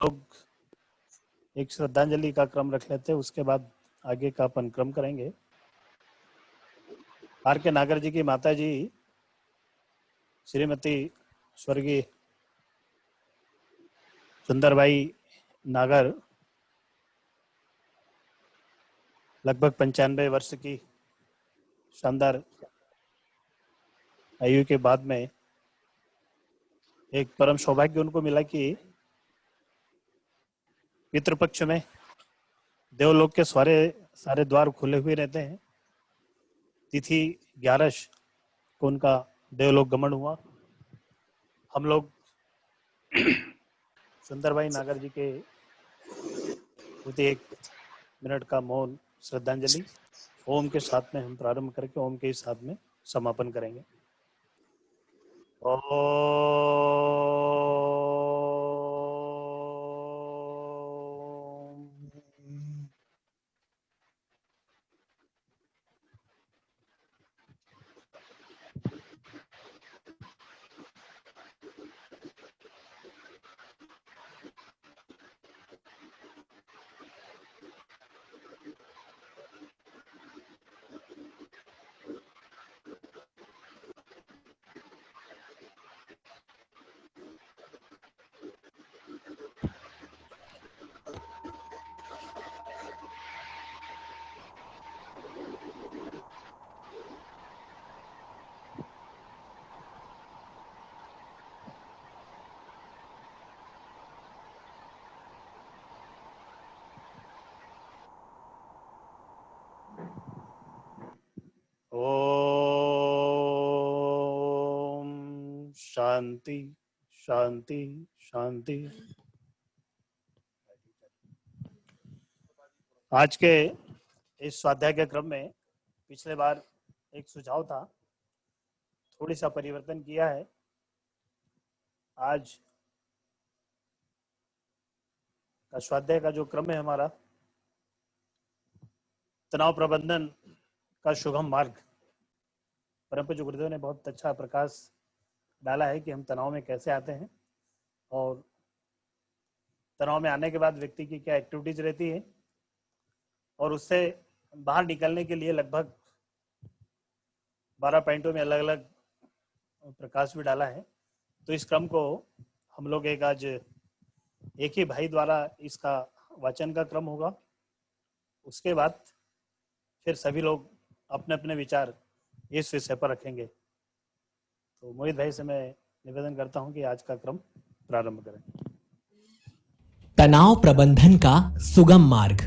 लोग एक श्रद्धांजलि का क्रम रख लेते हैं, उसके बाद आगे का अपन क्रम करेंगे। आर के नागर जी की माता जी श्रीमती स्वर्गीय सुंदरबाई नागर लगभग 95 वर्ष की शानदार आयु के बाद में एक परम सौभाग्य उनको मिला कि पितृपक्ष में देवलोक के सारे द्वार खुले हुए रहते हैं। तिथि 11 को उनका देवलोक गमन हुआ। हम लोग सुंदरबाई नागर जी के प्रति 1 मिनट का मौन श्रद्धांजलि ओम के साथ में हम प्रारंभ करके ओम के साथ में समापन करेंगे। ओम शांति शांति शांति। आज के इस स्वाध्याय के क्रम में पिछले बार एक सुझाव था, थोड़ी सा परिवर्तन किया है। आज का स्वाध्याय का जो क्रम है हमारा, तनाव प्रबंधन का सुगम मार्ग। परम पूज्य गुरुदेव ने बहुत अच्छा प्रकाश डाला है कि हम तनाव में कैसे आते हैं और तनाव में आने के बाद व्यक्ति की क्या एक्टिविटीज रहती है और उससे बाहर निकलने के लिए लगभग 12 पॉइंटों में अलग अलग प्रकाश भी डाला है। तो इस क्रम को हम लोग आज एक ही भाई द्वारा इसका वाचन का क्रम होगा। उसके बाद फिर सभी लोग अपने अपने विचार इस विषय पर रखेंगे। तो मोहित भाई से मैं निवेदन करता हूं कि आज का क्रम प्रारंभ करें। तनाव प्रबंधन का सुगम मार्ग।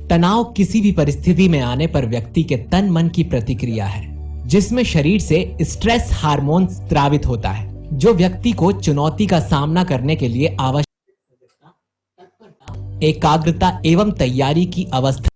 तनाव किसी भी परिस्थिति में आने पर व्यक्ति के तन मन की प्रतिक्रिया है, जिसमें शरीर से स्ट्रेस हार्मोन स्रावित होता है, जो व्यक्ति को चुनौती का सामना करने के लिए आवश्यक एकाग्रता एवं तैयारी की अवस्था।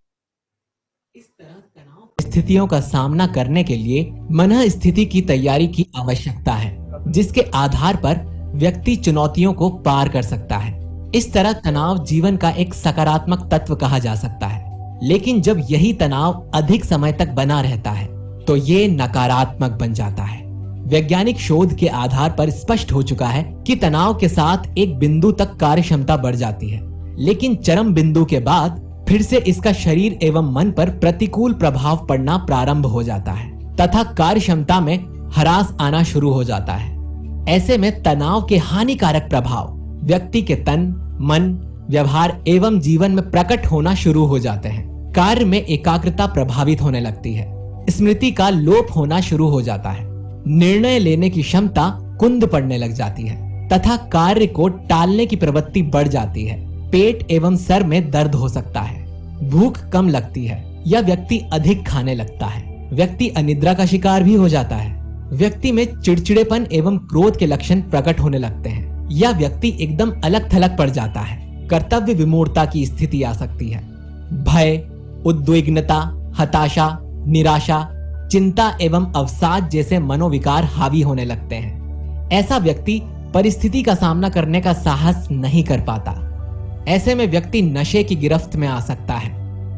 इस तरह तनाव स्थितियों का सामना करने के लिए मन स्थिति की तैयारी की आवश्यकता है, जिसके आधार पर व्यक्ति चुनौतियों को पार कर सकता है। इस तरह तनाव जीवन का एक सकारात्मक तत्व कहा जा सकता है, लेकिन जब यही तनाव अधिक समय तक बना रहता है तो ये नकारात्मक बन जाता है। वैज्ञानिक शोध के आधार पर स्पष्ट हो चुका है कि तनाव के साथ एक बिंदु तक कार्य क्षमता बढ़ जाती है, लेकिन चरम बिंदु के बाद फिर से इसका शरीर एवं मन पर प्रतिकूल प्रभाव पड़ना प्रारंभ हो जाता है तथा कार्य क्षमता में ह्रास आना शुरू हो जाता है। ऐसे में तनाव के हानिकारक प्रभाव व्यक्ति के तन, मन, व्यवहार एवं जीवन में प्रकट होना शुरू हो जाते हैं। कार्य में एकाग्रता प्रभावित होने लगती है, स्मृति का लोप होना शुरू हो जाता है, निर्णय लेने की क्षमता कुंद पड़ने लग जाती है तथा कार्य को टालने की प्रवृत्ति बढ़ जाती है। पेट एवं सर में दर्द हो सकता है, भूख कम लगती है या व्यक्ति अधिक खाने लगता है। व्यक्ति अनिद्रा का शिकार भी हो जाता है। व्यक्ति में चिड़चिड़ेपन एवं क्रोध के लक्षण प्रकट होने लगते हैं या व्यक्ति एकदम अलग थलग पड़ जाता है। कर्तव्य विमूढ़ता की स्थिति आ सकती है। भय, उद्विग्नता, हताशा, निराशा, चिंता एवं अवसाद जैसे मनोविकार हावी होने लगते हैं। ऐसा व्यक्ति परिस्थिति का सामना करने का साहस नहीं कर पाता। ऐसे में व्यक्ति नशे की गिरफ्त में आ सकता है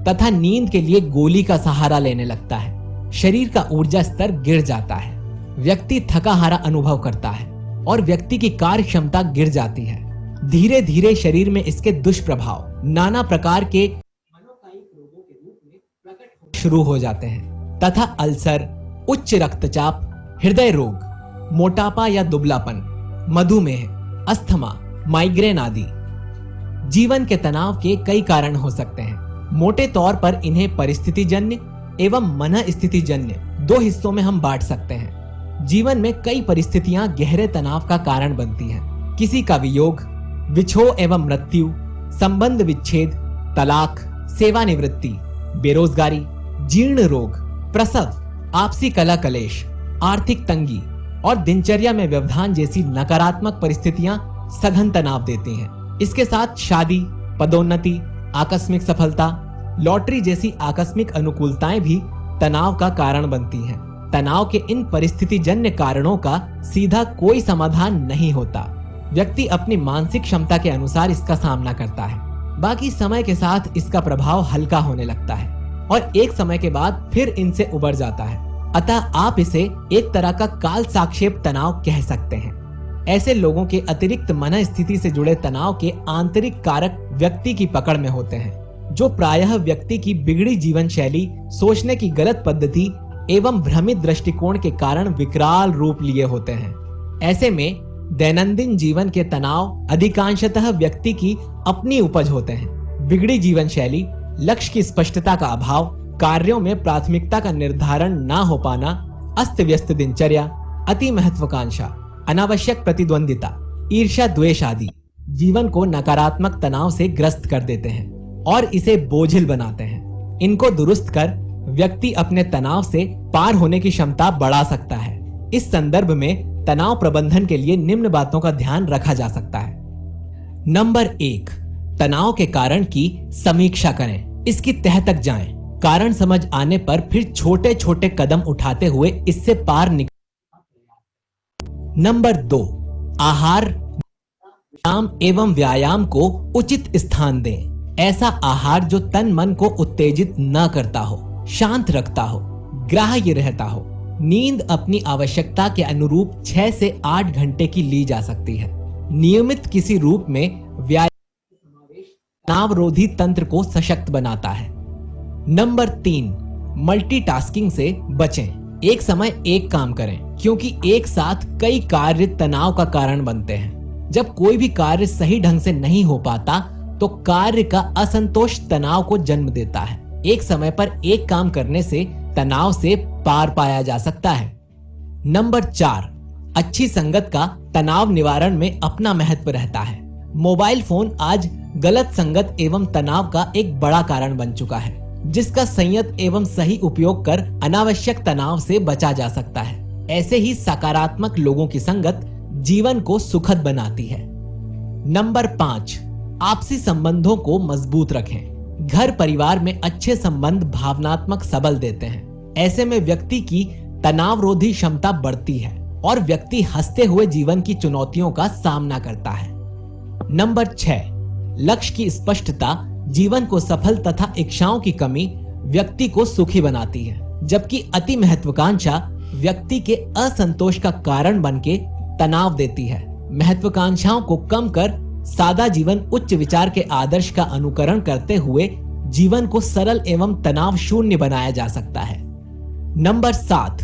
तथा नींद के लिए गोली का सहारा लेने लगता है। शरीर का ऊर्जा स्तर गिर जाता है, व्यक्ति थका हारा अनुभव करता है और व्यक्ति की कार्य क्षमता गिर जाती है। धीरे धीरे शरीर में इसके दुष्प्रभाव नाना प्रकार के मनोकायिक रोगों के रूप में प्रकट होना शुरू हो जाते हैं तथा अल्सर, उच्च रक्तचाप, हृदय रोग, मोटापा या दुबलापन, मधुमेह, अस्थमा, माइग्रेन आदि जीवन के तनाव के कई कारण हो सकते हैं। मोटे तौर पर इन्हें परिस्थितिजन्य एवं मनःस्थितिजन्य दो हिस्सों में हम बांट सकते हैं। जीवन में कई परिस्थितियां गहरे तनाव का कारण बनती हैं। किसी का वियोग, विछोह एवं मृत्यु, संबंध विच्छेद, तलाक, सेवानिवृत्ति, बेरोजगारी, जीर्ण रोग, प्रसव, आपसी कलह कलेश, आर्थिक तंगी और दिनचर्या में व्यवधान जैसी नकारात्मक परिस्थितियां सघन तनाव देती हैं। इसके साथ शादी, पदोन्नति, आकस्मिक सफलता, लॉटरी जैसी आकस्मिक अनुकूलताएं भी तनाव का कारण बनती हैं। तनाव के इन परिस्थितिजन्य कारणों का सीधा कोई समाधान नहीं होता। व्यक्ति अपनी मानसिक क्षमता के अनुसार इसका सामना करता है। बाकी समय के साथ इसका प्रभाव हल्का होने लगता है और एक समय के बाद फिर इनसे उबर जाता है। अतः आप इसे एक तरह का काल साक्षेप तनाव कह सकते हैं। ऐसे लोगों के अतिरिक्त मन स्थिति से जुड़े तनाव के आंतरिक कारक व्यक्ति की पकड़ में होते हैं, जो प्रायः व्यक्ति की बिगड़ी जीवन शैली, सोचने की गलत पद्धति एवं भ्रमित दृष्टिकोण के कारण विकराल रूप लिए होते हैं। ऐसे में दैनंदिन जीवन के तनाव अधिकांशतः व्यक्ति की अपनी उपज होते हैं। बिगड़ी जीवन शैली, लक्ष्य की स्पष्टता का अभाव, कार्यों में प्राथमिकता का निर्धारण ना हो पाना, अस्त व्यस्त दिनचर्या, अति महत्वाकांक्षा, अनावश्यक प्रतिद्वंदिता, ईर्ष्या, द्वेष आदि जीवन को नकारात्मक तनाव से ग्रस्त कर देते हैं और इसे बोझिल बनाते हैं। इनको दुरुस्त कर व्यक्ति अपने तनाव से पार होने की क्षमता बढ़ा सकता है। इस संदर्भ में तनाव प्रबंधन के लिए निम्न बातों का ध्यान रखा जा सकता है। नंबर 1, तनाव के कारण की समीक्षा करें, इसकी तह तक जाएं। कारण समझ आने पर फिर छोटे छोटे कदम उठाते हुए इससे पार निकल। नंबर 2, आहार, एवं व्यायाम को उचित स्थान दें। ऐसा आहार जो तन मन को उत्तेजित न करता हो, शांत रखता हो, ग्राह्य रहता हो। नींद अपनी आवश्यकता के अनुरूप 6 से 8 घंटे की ली जा सकती है। नियमित किसी रूप में व्यायाम तनावरोधी तंत्र को सशक्त बनाता है। नंबर 3, मल्टीटास्किंग से बचें। एक समय एक काम करें, क्योंकि एक साथ कई कार्य तनाव का कारण बनते हैं। जब कोई भी कार्य सही ढंग से नहीं हो पाता तो कार्य का असंतोष तनाव को जन्म देता है। एक समय पर एक काम करने से तनाव से पार पाया जा सकता है। नंबर 4, अच्छी संगत का तनाव निवारण में अपना महत्व रहता है। मोबाइल फोन आज गलत संगत एवं तनाव का एक बड़ा कारण बन चुका है, जिसका संयत एवं सही उपयोग कर अनावश्यक तनाव से बचा जा सकता है। ऐसे ही सकारात्मक लोगों की संगत जीवन को सुखद बनाती है। नंबर 5, आपसी संबंधों को मजबूत रखें। घर परिवार में अच्छे संबंध भावनात्मक सबल देते हैं। ऐसे में व्यक्ति की तनावरोधी क्षमता बढ़ती है और व्यक्ति हंसते हुए जीवन की चुनौतियों का सामना करता है। नंबर 6, लक्ष्य की स्पष्टता जीवन को सफल तथा इच्छाओं की कमी व्यक्ति को सुखी बनाती है, जबकि अति महत्वाकांक्षा व्यक्ति के असंतोष का कारण बनके तनाव देती है। महत्वाकांक्षाओं को कम कर सादा जीवन उच्च विचार के आदर्श का अनुकरण करते हुए जीवन को सरल एवं तनाव शून्य बनाया जा सकता है। नंबर 7,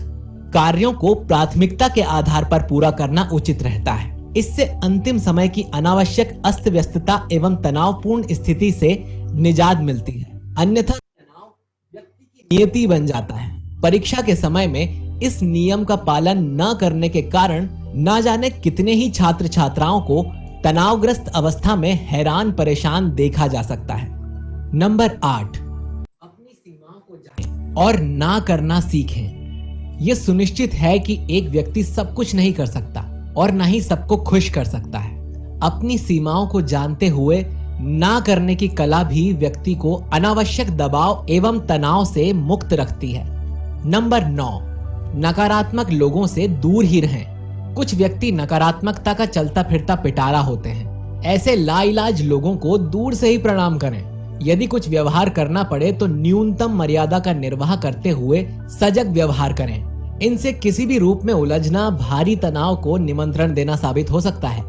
कार्यों को प्राथमिकता के आधार पर पूरा करना उचित रहता है। इससे अंतिम समय की अनावश्यक अस्त व्यस्तता एवं तनावपूर्ण स्थिति से निजात मिलती है। अन्यथा तनाव व्यक्ति की नियति बन जाता है। परीक्षा के समय में इस नियम का पालन न करने के कारण न जाने कितने ही छात्र छात्राओं को तनावग्रस्त अवस्था में हैरान परेशान देखा जा सकता है। नंबर 8, अपनी सीमाओं को जानें और ना करना सीखें। यह सुनिश्चित है कि एक व्यक्ति सब कुछ नहीं कर सकता और न ही सबको खुश कर सकता है। अपनी सीमाओं को जानते हुए ना करने की कला भी व्यक्ति को अनावश्यक दबाव एवं तनाव से मुक्त रखती है। नंबर 9, नकारात्मक लोगों से दूर ही रहें। कुछ व्यक्ति नकारात्मकता का चलता फिरता पिटारा होते हैं। ऐसे लाइलाज लोगों को दूर से ही प्रणाम करें। यदि कुछ व्यवहार करना पड़े तो न्यूनतम मर्यादा का निर्वाह करते हुए सजग व्यवहार करें। इनसे किसी भी रूप में उलझना भारी तनाव को निमंत्रण देना साबित हो सकता है।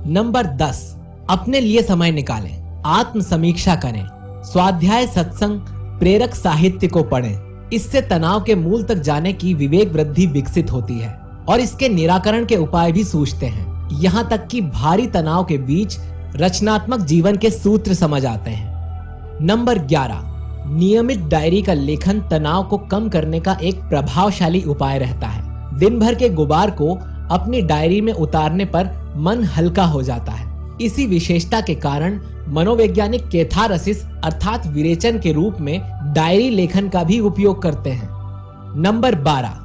नंबर 10, अपने लिए समय निकालें, आत्म समीक्षा करें, स्वाध्याय, सत्संग, प्रेरक साहित्य को पढ़ें। इससे तनाव के मूल तक जाने की विवेक वृद्धि विकसित होती है और इसके निराकरण के उपाय भी सूझते हैं। यहाँ तक कि भारी तनाव के बीच रचनात्मक जीवन के सूत्र समझ आते हैं। नंबर 11, नियमित डायरी का लेखन तनाव को कम करने का एक प्रभावशाली उपाय रहता है। दिन भर के गुबार को अपनी डायरी में उतारने पर मन हल्का हो जाता है। इसी विशेषता के कारण मनोवैज्ञानिक कैथारसिस अर्थात विरेचन के रूप में डायरी लेखन का भी उपयोग करते हैं। नंबर 12,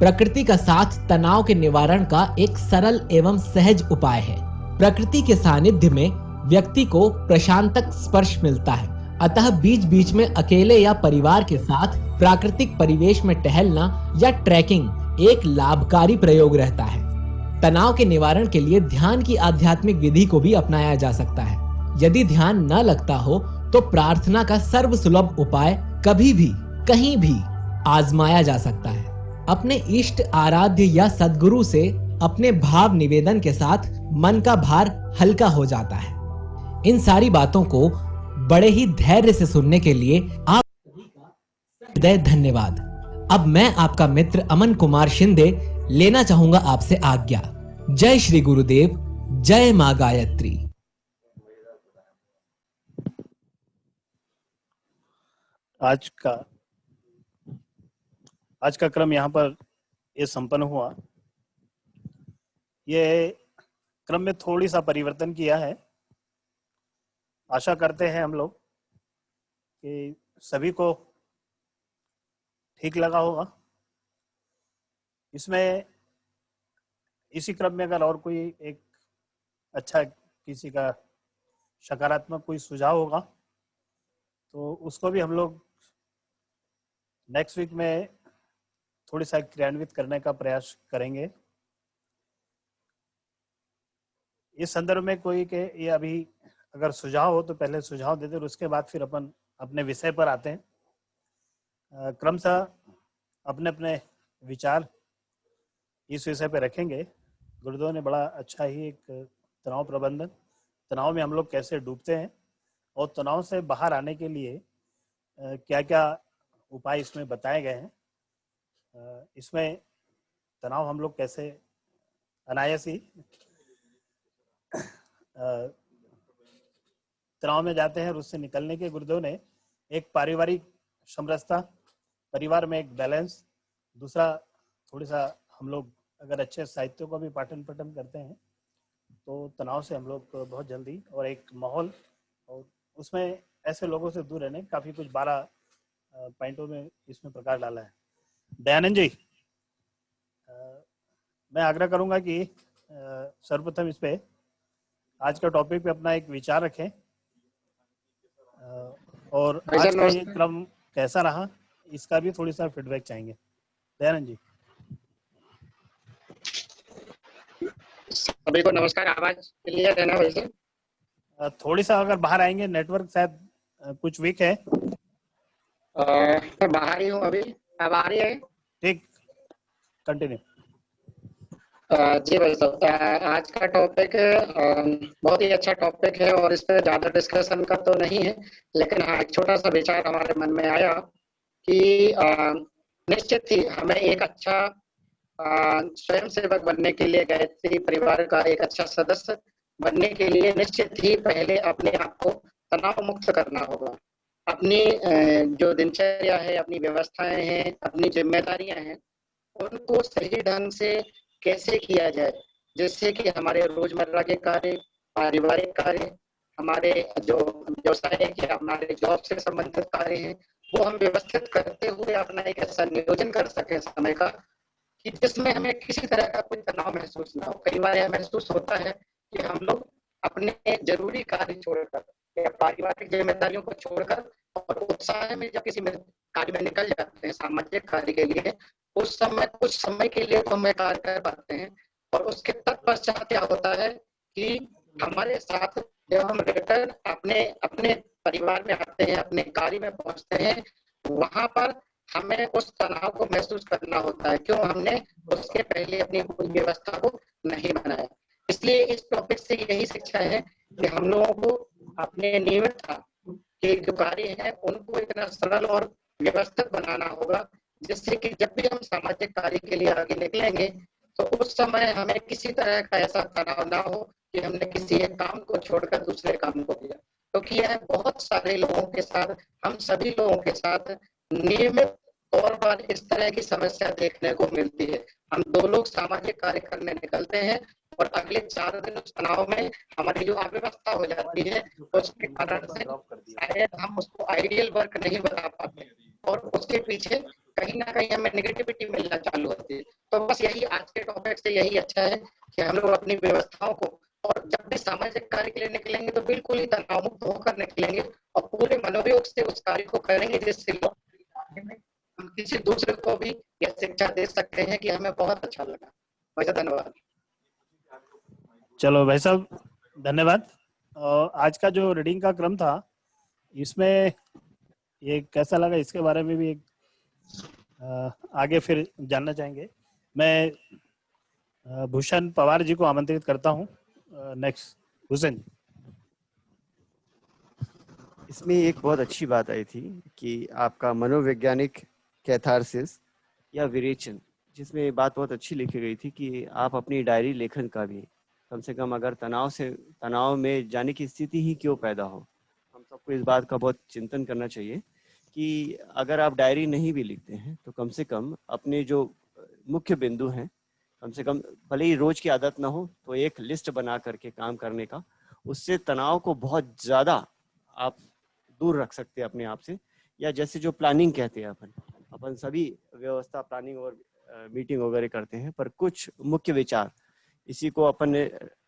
प्रकृति का साथ तनाव के निवारण का एक सरल एवं सहज उपाय है। प्रकृति के सानिध्य में व्यक्ति को प्रशांतक स्पर्श मिलता है, अतः बीच बीच में अकेले या परिवार के साथ प्राकृतिक परिवेश में टहलना या ट्रैकिंग एक लाभकारी प्रयोग रहता है। तनाव के निवारण के लिए ध्यान की आध्यात्मिक विधि को भी अपनाया जा सकता है। यदि ध्यान न लगता हो तो प्रार्थना का सर्वसुलभ उपाय कभी भी कहीं भी आजमाया जा सकता है। अपने इष्ट आराध्य या सद्गुरु से अपने भाव निवेदन के साथ मन का भार हल्का हो जाता है। इन सारी बातों को बड़े ही धैर्य से सुनने के लिए आप सभी का हृदय धन्यवाद। अब मैं आपका मित्र अमन कुमार शिंदे लेना चाहूंगा आपसे आज्ञा। जय श्री गुरुदेव, जय मां गायत्री। आज का क्रम यहाँ पर ये संपन्न हुआ। ये क्रम में थोड़ी सा परिवर्तन किया है। आशा करते हैं हम लोग कि सभी को ठीक लगा होगा। इसमें इसी क्रम में अगर और कोई एक अच्छा किसी का सकारात्मक कोई सुझाव होगा तो उसको भी हम लोग नेक्स्ट वीक में थोड़ी सा क्रियान्वित करने का प्रयास करेंगे। इस संदर्भ में कोई के ये अभी अगर सुझाव हो तो पहले सुझाव देते और उसके बाद फिर अपन अपने विषय पर आते हैं। क्रमशः अपने अपने विचार इस विषय पर रखेंगे। गुरुदेव ने बड़ा अच्छा ही एक तनाव प्रबंधन, तनाव में हम लोग कैसे डूबते हैं और तनाव से बाहर आने के लिए क्या क्या उपाय इसमें बताए गए हैं। इसमें तनाव हम लोग कैसे अनायास ही तनाव में जाते हैं और उससे निकलने के गुरुदेव ने एक पारिवारिक समरसता, परिवार में एक बैलेंस, दूसरा थोड़ी सा हम लोग अगर अच्छे साहित्यों का भी पाठन पठन करते हैं तो तनाव से हम लोग बहुत जल्दी और एक माहौल और उसमें ऐसे लोगों से दूर रहने काफ़ी कुछ 12 पॉइंटों में इसमें प्रकाश डाला है। दयानंद जी, मैं आग्रह करूंगा कि सर्वप्रथम इस पे आज का टॉपिक पे अपना एक विचार रखें और आज का ये क्रम कैसा रहा इसका भी थोड़ी सा फीडबैक चाहेंगे। दयानंद जी। सभी को नमस्कार। आवाज क्लियर है ना? वैसे थोड़ी सा अगर बाहर आएंगे, नेटवर्क शायद कुछ वीक है। मैं बाहर ही हूँ अभी। अब आ रही है? ठीक, कंटिन्यू। जी भाई साहब, आज का टॉपिक बहुत ही अच्छा टॉपिक है और इस पर ज्यादा डिस्कशन का तो नहीं है, लेकिन हाँ एक छोटा सा विचार हमारे मन में आया कि निश्चित ही हमें एक अच्छा स्वयं सेवक बनने के लिए, गायत्री परिवार का एक अच्छा सदस्य बनने के लिए निश्चित ही पहले अपने आप को तनाव मुक्त करना होगा। अपनी जो दिनचर्या है, अपनी व्यवस्थाएं हैं, अपनी जिम्मेदारियां हैं, उनको सही ढंग से कैसे किया जाए जिससे कि हमारे रोजमर्रा के कार्य, पारिवारिक कार्य, हमारे जो व्यवसाय या हमारे जॉब से संबंधित कार्य हैं वो हम व्यवस्थित करते हुए अपना एक ऐसा नियोजन कर सके समय का कि जिसमें हमें किसी तरह का कोई तनाव महसूस ना हो। कई बार यह महसूस होता है कि हम लोग अपने जरूरी कार्य छोड़कर या पारिवारिक जिम्मेदारियों को छोड़कर और उत्साह में जब किसी में कार्य में निकल जाते हैं सामाजिक कार्य के लिए, उस समय कुछ समय के लिए तो हमें कार्य कर पाते हैं और उसके तत्पश्चात क्या होता है कि हमारे साथ जब हम रिटर्न अपने अपने परिवार में आते हैं, अपने कार्य में पहुंचते हैं, वहां पर हमें उस तनाव को महसूस करना होता है। क्यों? हमने उसके पहले अपनी पूरी व्यवस्था को नहीं बनाया। इसलिए इस टॉपिक से यही शिक्षा है कि हम लोगों को अपने नियमित के जो कार्य हैं उनको इतना सरल और व्यवस्थित बनाना होगा, जिससे कि जब भी हम सामाजिक कार्य के लिए आगे निकलेंगे तो उस समय हमें किसी तरह का ऐसा तनाव ना हो कि हमने किसी एक काम को छोड़कर दूसरे काम को किया, क्योंकि यह बहुत सारे लोगों के साथ, हम सभी लोगों के साथ नियमित तौर पर इस तरह की समस्या देखने को मिलती है। हम 2 लोग सामाजिक कार्य करने निकलते हैं और अगले 4 दिन उस तनाव में हमारी जो अव्यवस्था हो जाती है उसके कारण से शायद हम उसको आइडियल वर्क नहीं बना पाते और उसके पीछे कहीं ना कहीं हमें नेगेटिविटी मिलना चालू होती है। तो बस यही आज के टॉपिक से यही अच्छा है कि हम लोग अपनी व्यवस्थाओं को, और जब भी सामाजिक कार्य के लिए निकलेंगे तो बिल्कुल ही तनाव मुक्त होकर निकलेंगे और पूरे मनोयोग से उस कार्य को करेंगे, जिससे हम किसी दूसरे को भी यह शिक्षा दे सकते हैं कि हमें बहुत अच्छा लगा। वैसे धन्यवाद। चलो भाई साहब धन्यवाद। आज का जो रीडिंग का क्रम था इसमें ये कैसा लगा इसके बारे में भी आगे फिर जानना चाहेंगे। मैं भूषण पवार जी को आमंत्रित करता हूँ। नेक्स्ट भूषण। इसमें एक बहुत अच्छी बात आई थी कि आपका मनोवैज्ञानिक कैथारसिस या विरेचन, जिसमें बात बहुत अच्छी लिखी गई थी कि आप अपनी डायरी लेखन का भी कम से कम, अगर तनाव में जाने की स्थिति ही क्यों पैदा हो, हम सबको इस बात का बहुत चिंतन करना चाहिए कि अगर आप डायरी नहीं भी लिखते हैं तो कम से कम अपने जो मुख्य बिंदु हैं, कम से कम भले ही रोज की आदत ना हो तो एक लिस्ट बना करके काम करने का, उससे तनाव को बहुत ज़्यादा आप दूर रख सकते हैं अपने आप से। या जैसे जो प्लानिंग कहते हैं, अपन सभी व्यवस्था प्लानिंग और मीटिंग वगैरह करते हैं, पर कुछ मुख्य विचार इसी को अपन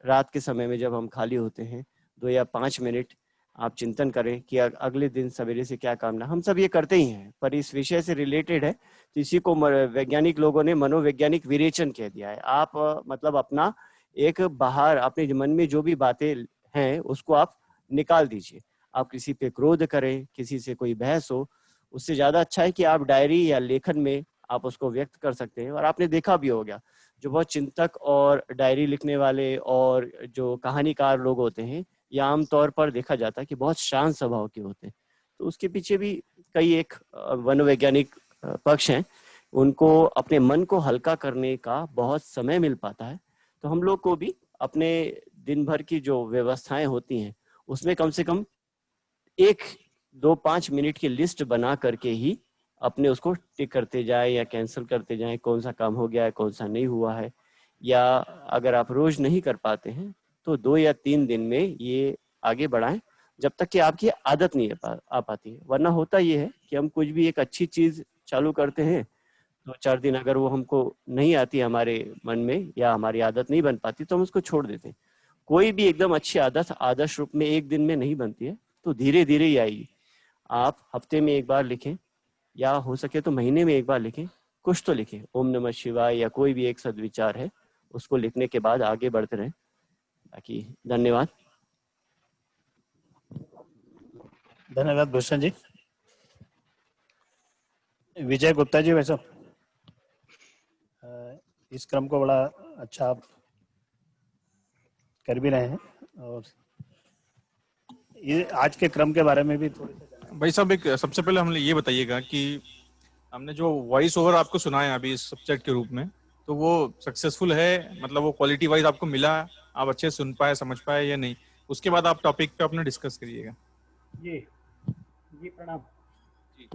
रात के समय में जब हम खाली होते हैं 2 या 5 मिनट आप चिंतन करें कि अगले दिन सवेरे से क्या काम ना, हम सब ये करते ही हैं, पर इस विषय से रिलेटेड है तो इसी को वैज्ञानिक लोगों ने मनोवैज्ञानिक विरेचन कह दिया है। आप मतलब अपना एक बाहर अपने मन में जो भी बातें हैं उसको आप निकाल दीजिए। आप किसी पे क्रोध करें, किसी से कोई बहस हो, उससे ज्यादा अच्छा है कि आप डायरी या लेखन में आप उसको व्यक्त कर सकते हैं। और आपने देखा भी होगा जो बहुत चिंतक और डायरी लिखने वाले और जो कहानीकार लोग होते हैं, या आमतौर पर देखा जाता है कि बहुत शांत स्वभाव के होते हैं, तो उसके पीछे भी कई एक मनोवैज्ञानिक पक्ष हैं। उनको अपने मन को हल्का करने का बहुत समय मिल पाता है। तो हम लोग को भी अपने दिन भर की जो व्यवस्थाएं होती हैं उसमें कम से कम 1-2-5 मिनट की लिस्ट बना करके ही अपने उसको टिक करते जाए या कैंसिल करते जाए, कौन सा काम हो गया है, कौन सा नहीं हुआ है। या अगर आप रोज नहीं कर पाते हैं तो 2 या 3 दिन में ये आगे बढ़ाएं, जब तक कि आपकी आदत नहीं आ पाती है। वरना होता ये है कि हम कुछ भी एक अच्छी चीज चालू करते हैं, 2-4 दिन अगर वो हमको नहीं आती हमारे मन में या हमारी आदत नहीं बन पाती तो हम उसको छोड़ देते हैं। कोई भी एकदम अच्छी आदत आदर्श रूप में एक दिन में नहीं बनती है, तो धीरे धीरे ही आएगी। आप हफ्ते में एक बार लिखें या हो सके तो महीने में एक बार लिखें, कुछ तो लिखें, ओम नमः शिवाय या कोई भी एक सद्विचार है, उसको लिखने के बाद आगे बढ़ते रहें। बाकी धन्यवाद। धन्यवाद भूषण जी। विजय गुप्ता जी, वैसे इस क्रम को बड़ा अच्छा आप कर भी रहे हैं, और ये आज के क्रम के बारे में भी थोड़ी भाई साहब एक सबसे पहले हमने ये बताइएगा कि हमने जो वॉइस ओवर आपको सुनाया अभी इस सब्जेक्ट के रूप में, तो वो सक्सेसफुल है, मतलब वो क्वालिटी वाइज आपको मिला, आप अच्छे सुन पाए, समझ पाए या नहीं? उसके बाद आप टॉपिक पे अपने डिस्कस करिएगा। जी जी प्रणाम जी।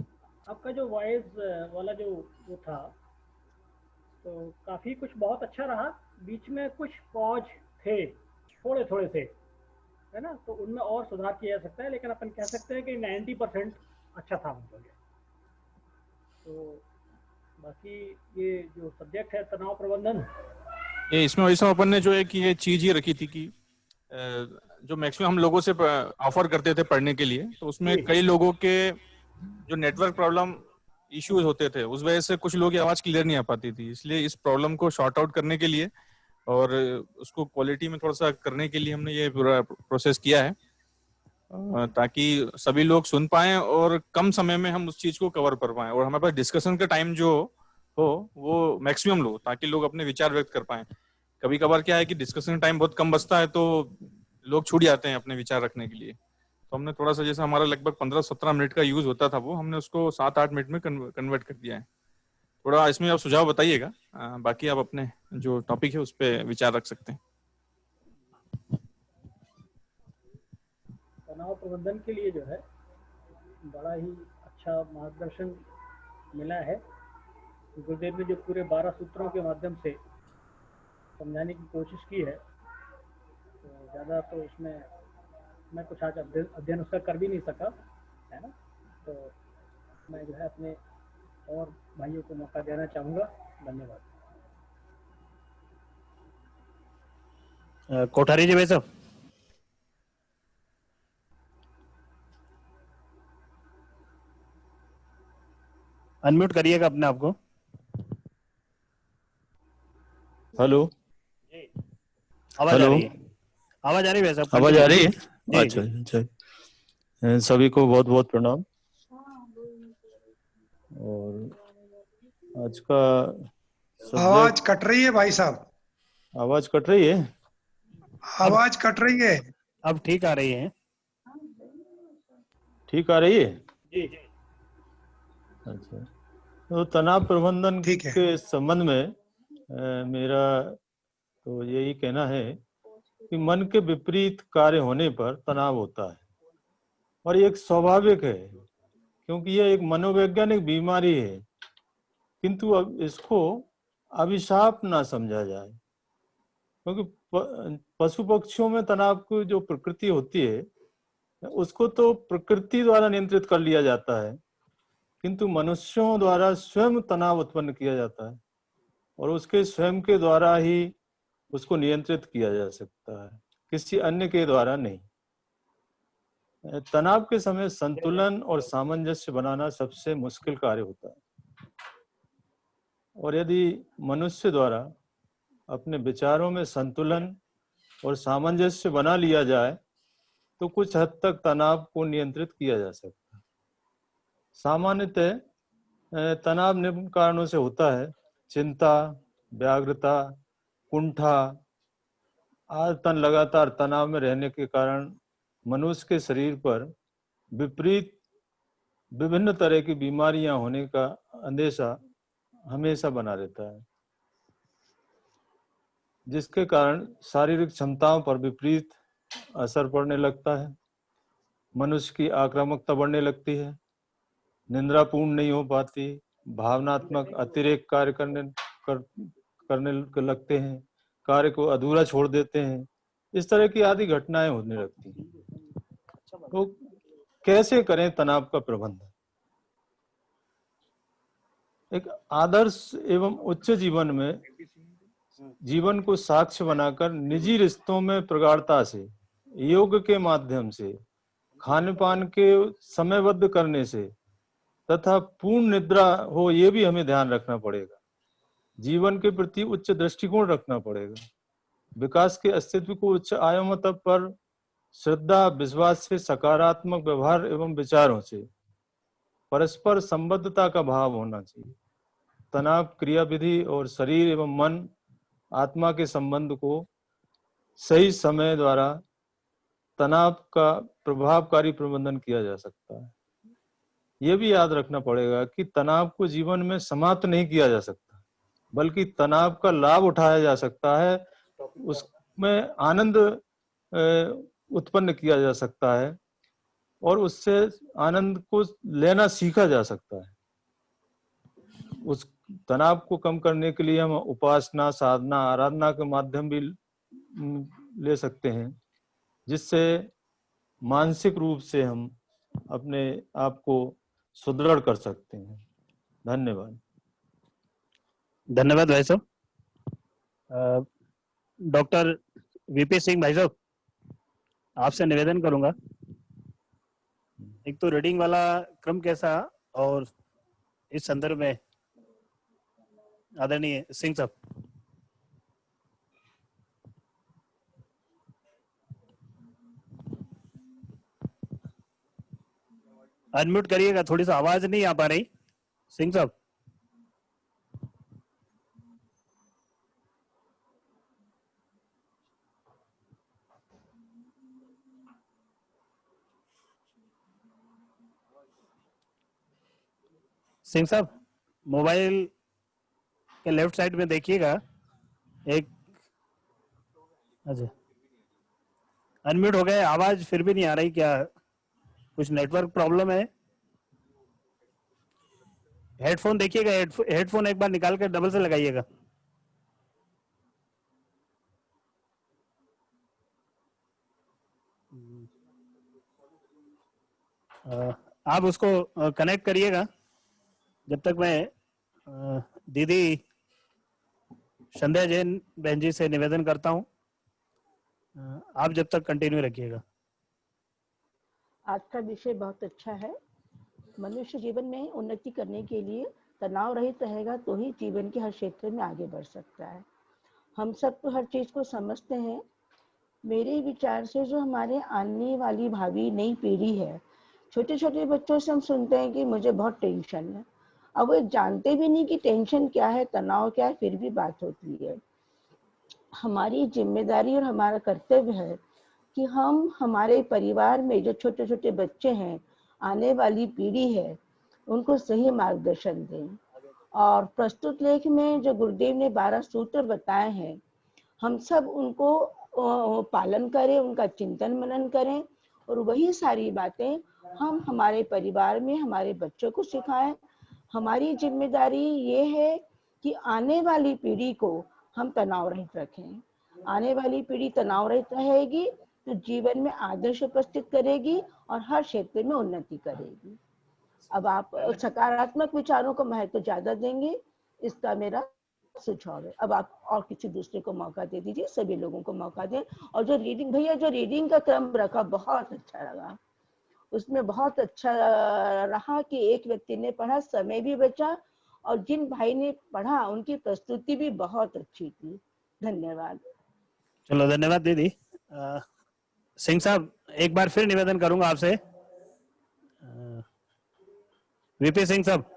आपका जो वॉइस वाला जो वो था तो काफ़ी कुछ बहुत अच्छा रहा, बीच में कुछ पॉज थे थोड़े थोड़े से, है ना, तो उनमें और सुधार किया जा सकता है, लेकिन अपन कह सकते हैं कि 90% अच्छा था मतलब ये। तो बाकी ये जो सब्जेक्ट है तनाव प्रबंधन, ये इसमें वैसा अपन ने जो है कि ये चीज ये रखी थी कि जो मैक्सिमम हम लोगों से ऑफर करते थे पढ़ने के लिए, तो उसमें कई लोगों के जो नेटवर्क प्रॉब्लम इश्यूज होते थे, उस वजह से कुछ लोगों की आवाज क्लियर नहीं आ पाती थी। इसलिए इस प्रॉब्लम को शॉर्ट आउट करने के लिए और उसको क्वालिटी में थोड़ा सा करने के लिए हमने ये पूरा प्रोसेस किया है, ताकि सभी लोग सुन पाएं और कम समय में हम उस चीज को कवर कर पाएं, और हमारे पास डिस्कशन का टाइम जो हो वो मैक्सिमम लो, ताकि लोग अपने विचार व्यक्त कर पाएं। कभी कभार क्या है कि डिस्कशन टाइम बहुत कम बचता है तो लोग छूट जाते हैं अपने विचार रखने के लिए। तो हमने थोड़ा सा, जैसे हमारा लगभग 15-17 मिनट का यूज होता था, वो हमने उसको 7-8 मिनट में कन्वर्ट कर दिया है। थोड़ा इसमें आप सुझाव बताइएगा, बाकी आप अपने जो टॉपिक है उस पर विचार रख सकते हैं। तनाव प्रबंधन के लिए जो है बड़ा ही अच्छा मार्गदर्शन मिला है। गुरुदेव ने जो पूरे 12 सूत्रों के माध्यम से समझाने की कोशिश की है, तो ज़्यादा तो उसमें मैं कुछ आज अध्ययन उसका कर भी नहीं सका, है ना। तो मैं जो है अपने और भाइयों को मौका देना चाहूँगा। धन्यवाद। कोठारी जी भाई साहब। अनम्यूट करिएगा अपने आप को। हेलो आवाज आ हेलो, रही है, आवाज आ रही है भाई साहब, आवाज आ continue रही है? जी अच्छा जी। अच्छा, सभी को बहुत बहुत प्रणाम। और आज का आवाज सब्जेक्ट, कट रही है भाई साहब, आवाज कट रही है? आवाज कट रही है। अब ठीक आ रही है ठीक आ रही है? जी। अच्छा, तो तनाव प्रबंधन ठीक है। के संबंध में मेरा तो यही कहना है कि मन के विपरीत कार्य होने पर तनाव होता है, और ये एक स्वाभाविक है, क्योंकि यह एक मनोवैज्ञानिक बीमारी है। किंतु अब इसको अभिशाप ना समझा जाए, क्योंकि पशु पक्षियों में तनाव की जो प्रकृति होती है उसको तो प्रकृति द्वारा नियंत्रित कर लिया जाता है, किंतु मनुष्यों द्वारा स्वयं तनाव उत्पन्न किया जाता है, और उसके स्वयं के द्वारा ही उसको नियंत्रित किया जा सकता है, किसी अन्य के द्वारा नहीं। तनाव के समय संतुलन और सामंजस्य बनाना सबसे मुश्किल कार्य होता है, और यदि मनुष्य द्वारा अपने विचारों में संतुलन और सामंजस्य बना लिया जाए तो कुछ हद तक तनाव को नियंत्रित किया जा सकता है। सामान्यतः तनाव निम्न कारणों से होता है: चिंता, व्याग्रता, कुंठा। आदतन लगातार तनाव में रहने के कारण मनुष्य के शरीर पर विपरीत विभिन्न तरह की बीमारियां होने का अंदेशा हमेशा बना रहता है, जिसके कारण शारीरिक क्षमताओं पर विपरीत असर पड़ने लगता है। मनुष्य की आक्रामकता बढ़ने लगती है, निंद्रा पूर्ण नहीं हो पाती, भावनात्मक अतिरेक कार्य करने लगते हैं, कार्य को अधूरा छोड़ देते हैं। इस तरह की आदि घटनाएं होने लगती हैं। तो कैसे करें तनाव का प्रबंधन? एक आदर्श एवं उच्च जीवन में जीवन को साक्ष्य बनाकर निजी रिश्तों में प्रगाढ़ता से, योग के माध्यम से, खान पान के समयबद्ध करने से तथा पूर्ण निद्रा हो, ये भी हमें ध्यान रखना पड़ेगा। जीवन के प्रति उच्च दृष्टिकोण रखना पड़ेगा। विकास के अस्तित्व को उच्च आयामों तक पर श्रद्धा, विश्वास से, सकारात्मक व्यवहार एवं विचारों से, परस्पर संबद्धता का भाव होना चाहिए। तनाव क्रियाविधि और शरीर एवं मन आत्मा के संबंध को सही समय द्वारा तनाव का प्रभावकारी प्रबंधन किया जा सकता है। यह भी याद रखना पड़ेगा कि तनाव को जीवन में समाप्त नहीं किया जा सकता, बल्कि तनाव का लाभ उठाया जा सकता है, उसमें आनंद उत्पन्न किया जा सकता है, और उससे आनंद को लेना सीखा जा सकता है। उस तनाव को कम करने के लिए हम उपासना, साधना, आराधना के माध्यम भी ले सकते हैं, जिससे मानसिक रूप से हम अपने आप को सुदृढ़ कर सकते हैं। धन्यवाद। धन्यवाद भाई साहब। डॉक्टर वीपी सिंह भाई साहब, आपसे निवेदन करूंगा, एक तो रीडिंग वाला क्रम कैसा, और इस संदर्भ में आदरणीय सिंह साहब। अनम्यूट करिएगा, थोड़ी सी आवाज नहीं आ पा रही सिंह साहब। सिंह साहब, मोबाइल के लेफ्ट साइड में देखिएगा, एक, अच्छा अनम्यूट हो गए, आवाज फिर भी नहीं आ रही, क्या कुछ नेटवर्क प्रॉब्लम है? हेडफोन देखिएगा, हेडफोन एक बार निकाल कर डबल से लगाइएगा। आप उसको कनेक्ट करिएगा जब तक मैं दीदी संध्या जैन बहन जी से निवेदन करता हूं, आप जब तक कंटिन्यू रखिएगा। आज का विषय बहुत अच्छा है। मनुष्य जीवन में उन्नति करने के लिए तनाव रहित रहेगा तो ही जीवन के हर क्षेत्र में आगे बढ़ सकता है। हम सब तो हर चीज को समझते हैं। मेरे विचार से जो हमारे आने वाली भावी नई पीढ़ी है, छोटे छोटे बच्चों से हम सुनते हैं कि मुझे बहुत टेंशन है। अब वो जानते भी नहीं कि टेंशन क्या है, तनाव क्या है, फिर भी बात होती है। हमारी जिम्मेदारी और हमारा कर्तव्य है कि हम हमारे परिवार में जो छोटे छोटे बच्चे हैं, आने वाली पीढ़ी है, उनको सही मार्गदर्शन दें। और प्रस्तुत लेख में जो गुरुदेव ने 12 सूत्र बताए हैं, हम सब उनको पालन करें, उनका चिंतन मनन करें और वही सारी बातें हम हमारे परिवार में हमारे बच्चों को सिखाएं। हमारी जिम्मेदारी ये है कि आने वाली पीढ़ी को हम तनाव रहित रखें। आने वाली पीढ़ी तनाव रहित रहेगी तो जीवन में आदर्श उपस्थित करेगी और हर क्षेत्र में उन्नति करेगी। अब आप सकारात्मक विचारों को महत्व ज्यादा देंगे, इसका मेरा सुझाव है। अब आप और किसी दूसरे को मौका दे दीजिए, सभी लोगों को मौका दें। और जो रीडिंग, भैया जो रीडिंग का क्रम रखा बहुत अच्छा लगा, उसमें बहुत अच्छा रहा कि एक व्यक्ति ने पढ़ा, समय भी बचा और जिन भाई ने पढ़ा उनकी प्रस्तुति भी बहुत अच्छी थी। धन्यवाद। चलो धन्यवाद दीदी। सिंह साहब, एक बार फिर निवेदन करूंगा आपसे। वीपी सिंह साहब,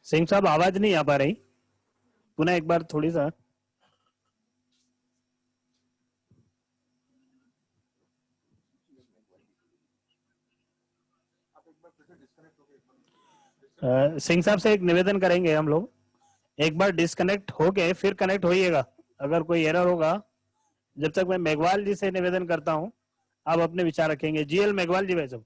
सिंह साहब आवाज नहीं आ पा रही, पुनः एक बार थोड़ी सा। सिंह साहब से एक निवेदन करेंगे हम लोग, एक बार डिस्कनेक्ट होके फिर कनेक्ट होइएगा। अगर कोई एरर होगा, जब तक मैं मेघवाल जी से निवेदन करता हूं, आप अपने विचार रखेंगे। जीएल मेघवाल जी भाई साहब।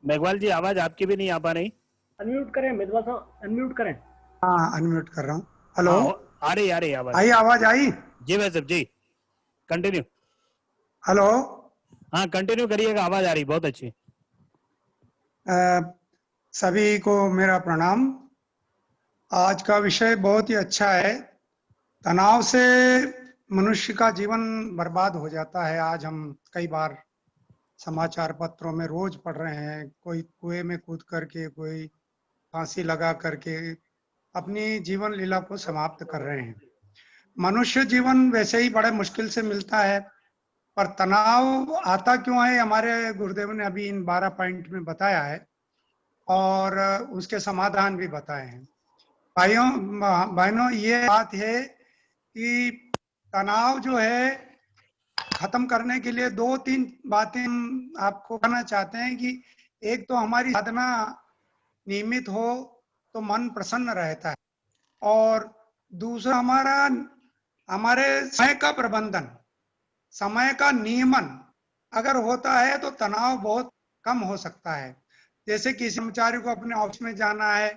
मेघवाल जी, आवाज आपकी भी नहीं आ पा रही। अनम्यूट करें मेघवाल साहब, अनम्यूट करें। हाँ, अनम्यूट कर रहा हूँ। हेलो, आ रही आवाज। आई आवाज आई? जी भाई साहब जी, कंटिन्यू। हेलो, हाँ कंटिन्यू करिएगा, आवाज आ रही, बहुत अच्छी। सभी को मेरा प्रणाम। आज का विषय बहुत ही अच्छा है। तनाव से मनुष्य का जीवन बर्बाद हो जाता है। आज हम कई बार समाचार पत्रों में रोज पढ़ रहे हैं, कोई कुएं में कूद करके, कोई फांसी लगा करके अपनी जीवन लीला को समाप्त कर रहे हैं। मनुष्य जीवन वैसे ही बड़े मुश्किल से मिलता है, पर तनाव आता क्यों है, हमारे गुरुदेव ने अभी इन 12 पॉइंट में बताया है और उसके समाधान भी बताए हैं। भाइयों बहनों, ये बात है कि तनाव जो है खत्म करने के लिए 2-3 बातें हम आपको कहना चाहते हैं कि एक तो हमारी साधना नियमित हो तो मन प्रसन्न रहता है, और दूसरा हमारे समय का प्रबंधन, समय का नियमन अगर होता है तो तनाव बहुत कम हो सकता है। जैसे किसी कर्मचारी को अपने ऑफिस में जाना है,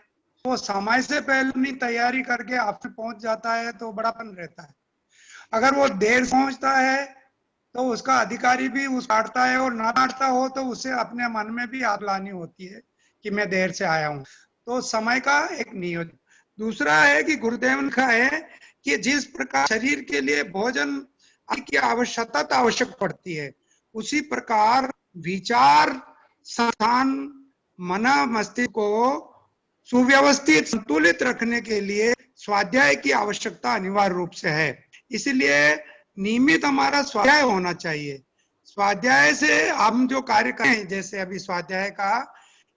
तो समय से पहले अपनी तैयारी करके ऑफिस पहुंच जाता है तो बड़ापन रहता है। अगर वो देर से पहुंचता है तो उसका अधिकारी भी उस डांटता है, और ना डांटता हो तो उसे अपने मन में भी आग लानी होती है कि मैं देर से आया हूं। तो समय का एक नियम। दूसरा है कि गुरुदेव ने कहा है कि जिस प्रकार शरीर के लिए भोजन की आवश्यकता आवश्यक पड़ती है, उसी प्रकार विचार संस्थान मन मस्तिष्क को सुव्यवस्थित संतुलित रखने के लिए स्वाध्याय की आवश्यकता अनिवार्य रूप से है। इसलिए नियमित हमारा स्वाध्याय होना चाहिए। स्वाध्याय से हम जो कार्य करें, जैसे अभी स्वाध्याय का,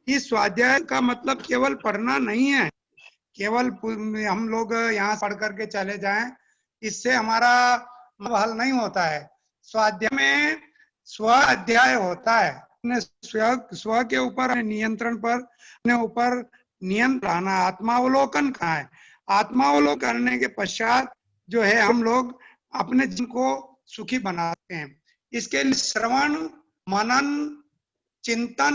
इस स्वाध्याय का मतलब केवल पढ़ना नहीं है, केवल हम लोग यहाँ पढ़ करके चले जाएं, इससे हमारा हल नहीं होता है। स्वाध्याय में स्व अध्याय होता है, अपने स्व के ऊपर नियंत्रण पर, अपने ऊपर नियंत्रण आना, आत्मावलोकन कहाँ है। आत्मावलोकन करने के पश्चात जो है हम लोग अपने जीवन को सुखी बनाते हैं। इसके लिए श्रवण, मनन, चिंतन,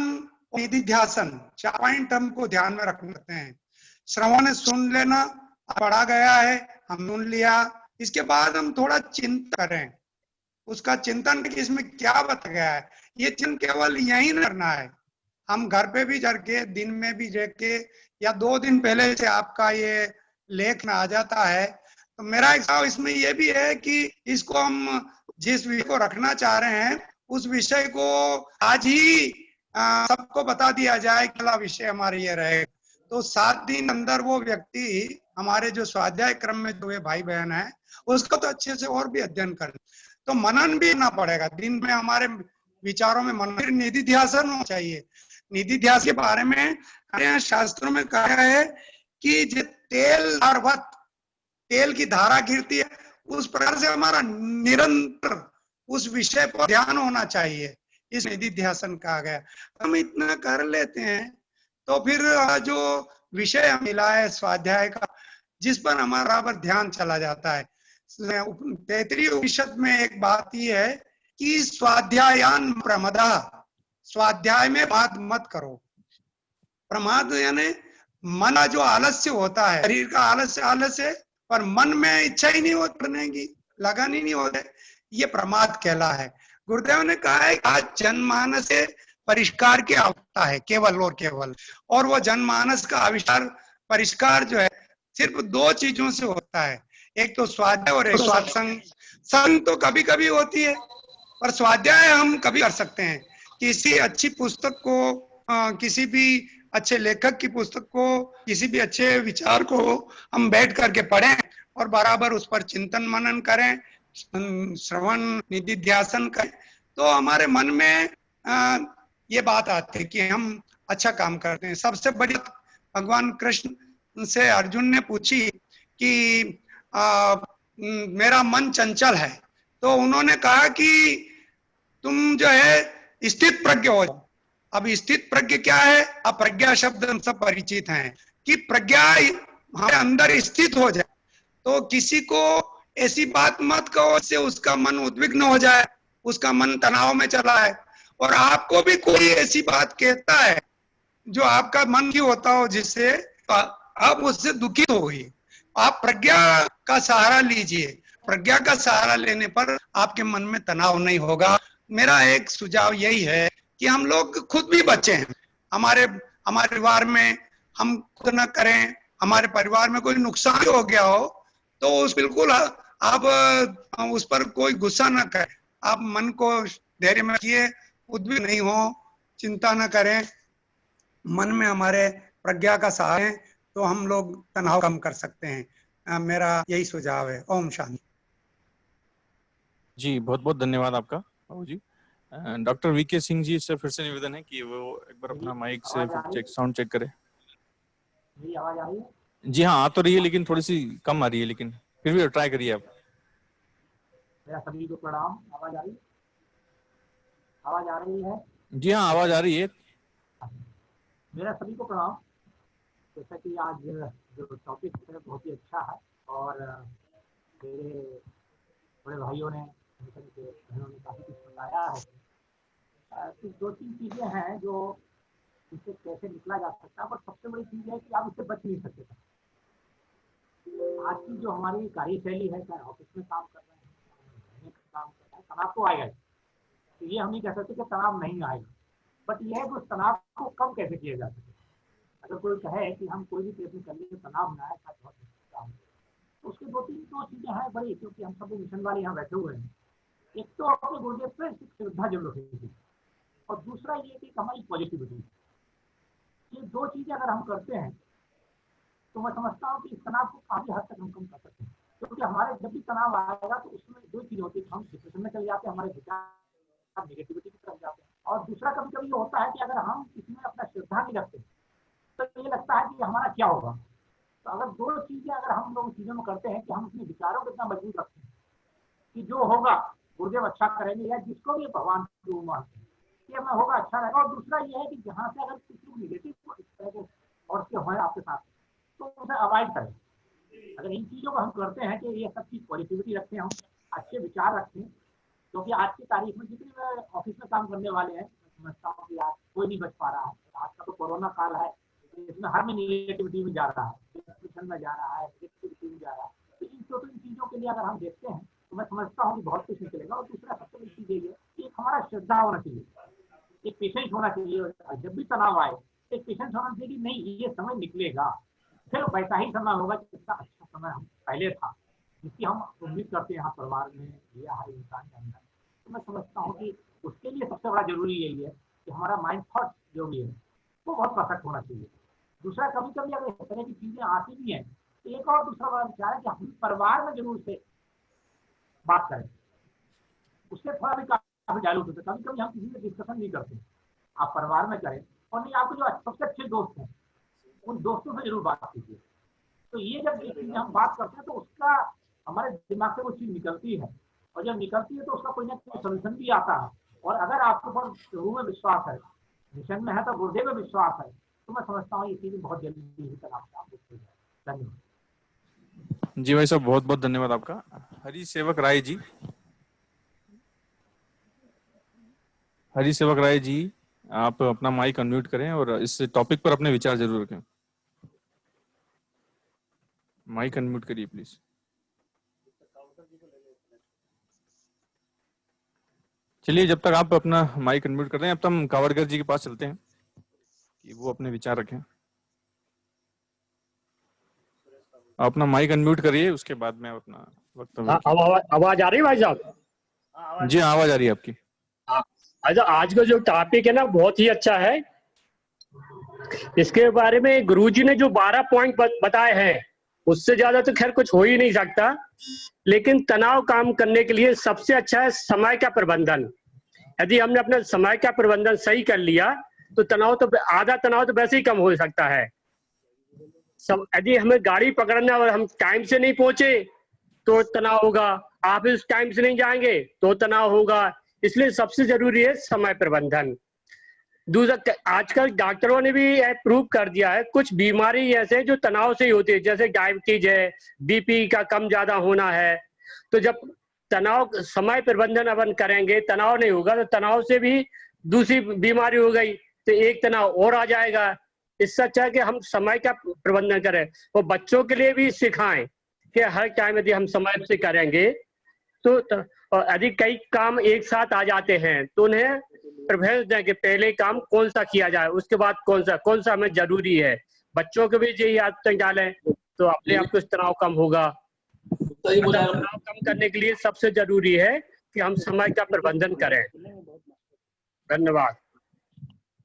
निधिध्यासन, 4 पॉइंट हमको ध्यान में रखते हैं। श्रवण सुन लेना, पढ़ा गया है, हम सुन लिया, इसके बाद हम थोड़ा चिंतन करें, उसका चिंतन कि इसमें क्या बताया गया है। ये चिंतन केवल यही करना है, हम घर पे भी जाके, दिन में भी जाके, या 2 दिन पहले से आपका ये लेख में आ जाता है। तो मेरा एक सवाल इसमें ये भी है कि इसको हम जिस विषय को रखना चाह रहे हैं, उस विषय को आज ही सबको बता दिया जाए, अगला विषय हमारे ये रहे, तो 7 दिन अंदर वो व्यक्ति हमारे जो स्वाध्याय क्रम में जो भाई बहन है, उसको तो अच्छे से और भी अध्ययन करना, तो मनन भी करना पड़ेगा। दिन में हमारे विचारों में मनन, निधिध्यासन होना चाहिए। निधिध्यास के बारे में शास्त्रों में कहा है कि जो तेल की धारा गिरती है, उस प्रकार से हमारा निरंतर उस विषय पर ध्यान होना चाहिए, इस निधिध्यासन कहा गया। हम इतना कर लेते हैं तो फिर जो विषय मिला है स्वाध्याय का, जिस पर हमारा बराबर ध्यान चला जाता है। 33 उपनिषद में एक बात ये है कि स्वाध्यायान प्रमदा, स्वाध्याय में बात मत करो। प्रमाद यानी मन का जो आलस्य होता है, शरीर का आलस्य, पर मन में इच्छा ही नहीं होती पढ़ने की, लगन ही नहीं होता, ये प्रमाद कहला है। गुरुदेव ने कहा है आज जनमानस से परिष्कार की आवश्यकता है, केवल और केवल, और वो जनमानस का आविष्कार परिष्कार जो है सिर्फ 2 चीजों से होता है, एक तो स्वाध्याय और एक सत्संग। संग तो कभी कभी होती है, पर स्वाध्याय हम कभी कर सकते हैं। किसी अच्छी पुस्तक को, किसी भी अच्छे लेखक की पुस्तक को, किसी भी अच्छे विचार को हम बैठ करके पढ़ें और बराबर उस पर चिंतन मनन करें, श्रवण निधिध्यासन करें, तो हमारे मन में ये बात आती है कि हम अच्छा काम करते हैं। सबसे बड़ी भगवान कृष्ण से अर्जुन ने पूछी कि मेरा मन चंचल है, तो उन्होंने कहा कि तुम जो है स्थित प्रज्ञ हो जाओ। अब स्थित प्रज्ञ क्या है? अब प्रज्ञा शब्द हम सब परिचित हैं कि प्रज्ञा हमारे अंदर स्थित हो जाए, तो किसी को ऐसी बात मत कहो जिससे उसका मन उद्विग्न हो जाए, उसका मन तनाव में चला है। और आपको भी कोई ऐसी बात कहता है जो आपका मन की होता हो, जिससे आप उससे दुखित हो गई, आप प्रज्ञा का सहारा लीजिए। प्रज्ञा का सहारा लेने पर आपके मन में तनाव नहीं होगा। मेरा एक सुझाव यही है कि हम लोग खुद भी बच्चे हैं, हमारे परिवार में हम खुद न करें, हमारे परिवार में कोई नुकसान हो गया हो तो उस बिल्कुल आप उस पर कोई गुस्सा न करें, आप मन को धैर्य में रखिए, उद्विग्न नहीं हो, चिंता न करें, मन में हमारे प्रज्ञा का सहारा है तो हम लोग तनाव कम कर सकते हैं। मेरा यही सुझाव है। ओम शांति। जी बहुत बहुत धन्यवाद आपका बाबू जी। डॉक्टर वीके सिंह जी से फिर से निवेदन है कि वो एक बार अपना माइक से साउंड चेक करें। जी आवाज आ रही है? जी हाँ, आ तो रही है लेकिन थोड़ी सी कम आ रही है, लेकिन फिर भी ट्राई करिए आप। मेरा सभी को प्रणाम। आवाज आ रही है? आवाज आ रही है? जी हाँ, आवाज आ रही है। मेरा सभी को प्रणाम। जैसा कि आज जो टॉपिक है बहुत ही अच्छा है और मेरे बड़े भाइयों ने बहनों ने काफी कुछ बताया है। कुछ 2-3 चीजें हैं जो इससे कैसे निकला जा सकता है, पर सबसे बड़ी चीज है कि आप इससे बच नहीं सकते। आज की जो हमारी कार्यशैली है, चाहे ऑफिस में काम कर रहे हैं, काम कर रहे हैं, तनाव तो आएगा। तो ये हम नहीं कह सकते कि तनाव नहीं आएगा, बट यह है कि उस तनाव को कम कैसे किया जा सके। अगर कोई कहे कि हम कोई भी प्रयत्न कर लिए तनाव ना आए, बहुत काम, तो उसके 2-3 चीजें हैं बड़ी, क्योंकि हम सब मिशन वाले यहाँ बैठे हुए हैं। एक तो अपने गुरुदेव पे श्रद्धा जरूर रखेगी, और दूसरा ये कि हमारी पॉजिटिविटी। ये 2 चीजें अगर हम करते हैं तो मैं समझता हूँ कि इस तनाव को काफी हद तक हम कम कर सकते हैं। क्योंकि हमारे जब भी तनाव आएगा तो उसमें दो चीज होती है, हम डिप्रेशन में चले जाते हैं, हमारे विचार नेगेटिविटी की तरफ जाते हैं, और दूसरा कभी कभी ये होता है कि अगर हम इसमें अपना श्रद्धा नहीं रखते तो ये लगता है कि हमारा क्या होगा। तो अगर दो चीजें अगर हम लोग चीजों में करते हैं कि हम अपने विचारों को इतना मजबूत रखते हैं कि जो होगा गुरुदेव अच्छा करेंगे, या जिसको भी भगवान की मानते हैं कि हमें होगा अच्छा रहेगा, और दूसरा ये है कि जहाँ से अगर कुछ लोग निगेटिव इस तरह के और से हो आपके साथ तो उसे अवॉइड करें। अगर इन चीजों को हम करते हैं कि ये सब चीज पॉजिटिविटी रखें, हम अच्छे विचार रखें, क्योंकि आज की तारीख में जितने ऑफिस में काम करने वाले हैं समझता हूँ कि आज कोई नहीं बच पा रहा है। आज का तो कोरोना काल है, इसमें हर में निगेटिविटी में जा रहा है, डिप्रेशन में जा रहा है, नेगेटिविटी में जा रहा है। तो इन चीजों के लिए अगर हम देखते हैं तो मैं समझता हूँ कि बहुत कुछ निकलेगा। और दूसरा सबसे बड़ी चीज ये है कि एक हमारा श्रद्धा होना चाहिए, एक पेशेंस होना चाहिए। जब भी तनाव आए एक पेशेंस होना चाहिए कि नहीं ये समय निकलेगा, फिर वैसा ही समय होगा जिसका अच्छा समय हम पहले था, जिसकी हम उम्मीद करते हैं यहाँ परिवार में या हर इंसान के अंदर। तो मैं समझता हूँ कि उसके लिए सबसे बड़ा जरूरी यही है कि हमारा माइंड थॉट जो भी है वो बहुत परफेक्ट होना चाहिए। दूसरा कभी कभी अगर इस तरह की चीजें आती भी हैं तो एक और दूसरा बड़ा विचार है कि हम परिवार में जरूर से बात करें, उससे थोड़ा भी काफी डायलूट होता है। कभी कभी हम किसी से डिस्कशन नहीं करते, आप परिवार में करें, और नहीं आपके जो सबसे अच्छे दोस्त हैं उन दोस्तों से जरूर बात कीजिए। तो ये जब ये चीजें हम बात करते हैं तो उसका हमारे दिमाग से वो चीज निकलती है, और जब निकलती है तो उसका कोई ना कोई सोल्यूशन भी आता है। और अगर आपके पास गुरु में विश्वास है, मिशन में है तो गुरुदेव में विश्वास है, तो मैं समझता हूँ ये चीज बहुत जल्दी ही तक आपसे आप देखते जाए। धन्यवाद जी भाई साहब, बहुत बहुत धन्यवाद आपका। हरि सेवक राय जी, हरि सेवक राय जी, आप अपना माइक अनम्यूट करें और इस टॉपिक पर अपने विचार जरूर रखें। माइक अनम्यूट करिए प्लीज। चलिए, जब तक आप अपना माइक अनम्यूट कर रहे हैं, अब तक हम कावड़कर जी के पास चलते हैं कि वो अपने विचार रखें। आप अपना माइक अनम्यूट करिए, उसके बाद में अपना वक्तव्य। आवाज आ रही है भाई साहब? जी आवाज आ रही है आपकी। अच्छा, आज का जो टॉपिक है ना बहुत ही अच्छा है। इसके बारे में गुरुजी ने जो 12 पॉइंट बताए हैं उससे ज्यादा तो खैर कुछ हो ही नहीं सकता, लेकिन तनाव काम करने के लिए सबसे अच्छा है समय का प्रबंधन। यदि हमने अपना समय का प्रबंधन सही कर लिया तो तनाव तो आधा तनाव तो वैसे ही कम हो सकता है। यदि हमें गाड़ी पकड़ना और हम टाइम से नहीं पहुंचे तो तनाव होगा, ऑफिस टाइम से नहीं जाएंगे तो तनाव होगा। इसलिए सबसे जरूरी है समय प्रबंधन। दूसरा, आजकल डॉक्टरों ने भी प्रूव कर दिया है कुछ बीमारी ऐसे जो तनाव से ही होती है, जैसे डायबिटीज है, बीपी का कम ज्यादा होना है। तो जब तनाव समय प्रबंधन अपन करेंगे तनाव नहीं होगा, तो तनाव से भी दूसरी बीमारी हो गई तो एक तनाव और आ जाएगा। इससे अच्छा है कि हम समय का प्रबंधन करें। वो बच्चों के लिए भी सिखाएं कि हर टाइम यदि हम समय से करेंगे तो यदि कई काम एक साथ आ जाते हैं तो उन्हें प्रेफरेंस दें कि पहले काम कौन सा किया जाए, उसके बाद कौन सा हमें जरूरी है। बच्चों को भी यही आदतें डालें तो अपने आप कुछ तनाव कम होगा। तनाव कम करने के लिए सबसे जरूरी है कि हम समय का प्रबंधन करें। धन्यवाद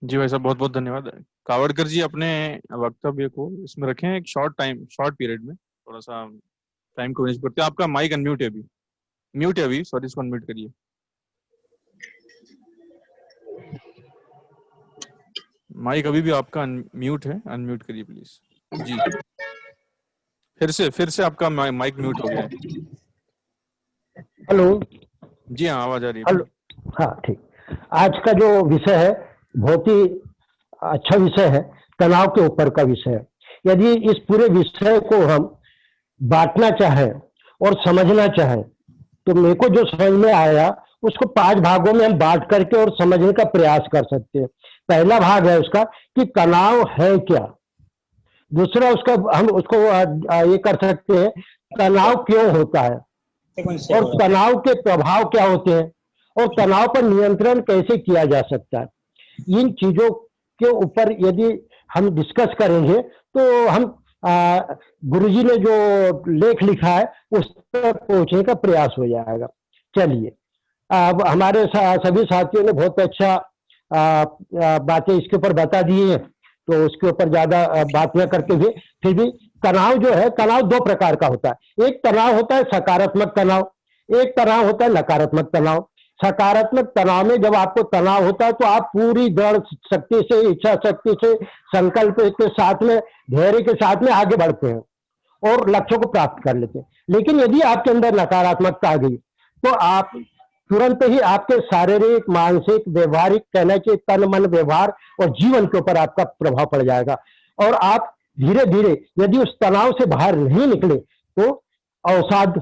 जी भाई साहब, बहुत बहुत धन्यवाद। कावड़कर जी अपने वक्तव्य को इसमें रखें, एक शॉर्ट पीरियड में थोड़ा सा टाइम को मैनेज करते हैं। आपका माइक अनम्यूट है अभी, म्यूट है अभी, सॉरी, इसको अनम्यूट करिए। माइक अभी भी आपका म्यूट है, अनम्यूट करिए प्लीज। जी फिर से आपका माइक म्यूट हो गया है। हेलो जी हाँ, आवाज आ रही है। हेलो, हाँ ठीक। आज का जो विषय है बहुत ही अच्छा विषय है, तनाव के ऊपर का विषय है। यदि इस पूरे विषय को हम बांटना चाहें और समझना चाहें तो मेरे को जो समझ में आया उसको 5 भागों में हम बांट करके और समझने का प्रयास कर सकते हैं। पहला भाग है उसका कि तनाव है क्या। दूसरा उसका हम उसको ये कर सकते हैं तनाव क्यों होता है, और तनाव के प्रभाव क्या होते हैं, और तनाव पर नियंत्रण कैसे किया जा सकता है। इन चीजों के ऊपर यदि हम डिस्कस करेंगे तो हम गुरुजी ने जो लेख लिखा है उस तक पहुंचने का प्रयास हो जाएगा। चलिए, अब हमारे सभी साथियों ने बहुत अच्छा बातें इसके ऊपर बता दी है, तो उसके ऊपर ज्यादा बात न करते हुए फिर भी तनाव जो है, तनाव 2 प्रकार का होता है। एक तनाव होता है सकारात्मक तनाव, एक तनाव होता है नकारात्मक तनाव। सकारात्मक तनाव में जब आपको तनाव होता है तो आप पूरी दृढ़ शक्ति से, इच्छा शक्ति से, संकल्प के साथ में, धैर्य के साथ में आगे बढ़ते हैं और लक्ष्यों को प्राप्त कर लेते हैं। लेकिन यदि आपके अंदर नकारात्मकता आ गई तो आप तुरंत ही आपके शारीरिक, मानसिक, व्यवहारिक, कहना चाहिए तन मन व्यवहार और जीवन के ऊपर आपका प्रभाव पड़ जाएगा और आप धीरे धीरे यदि उस तनाव से बाहर नहीं निकले तो अवसाद,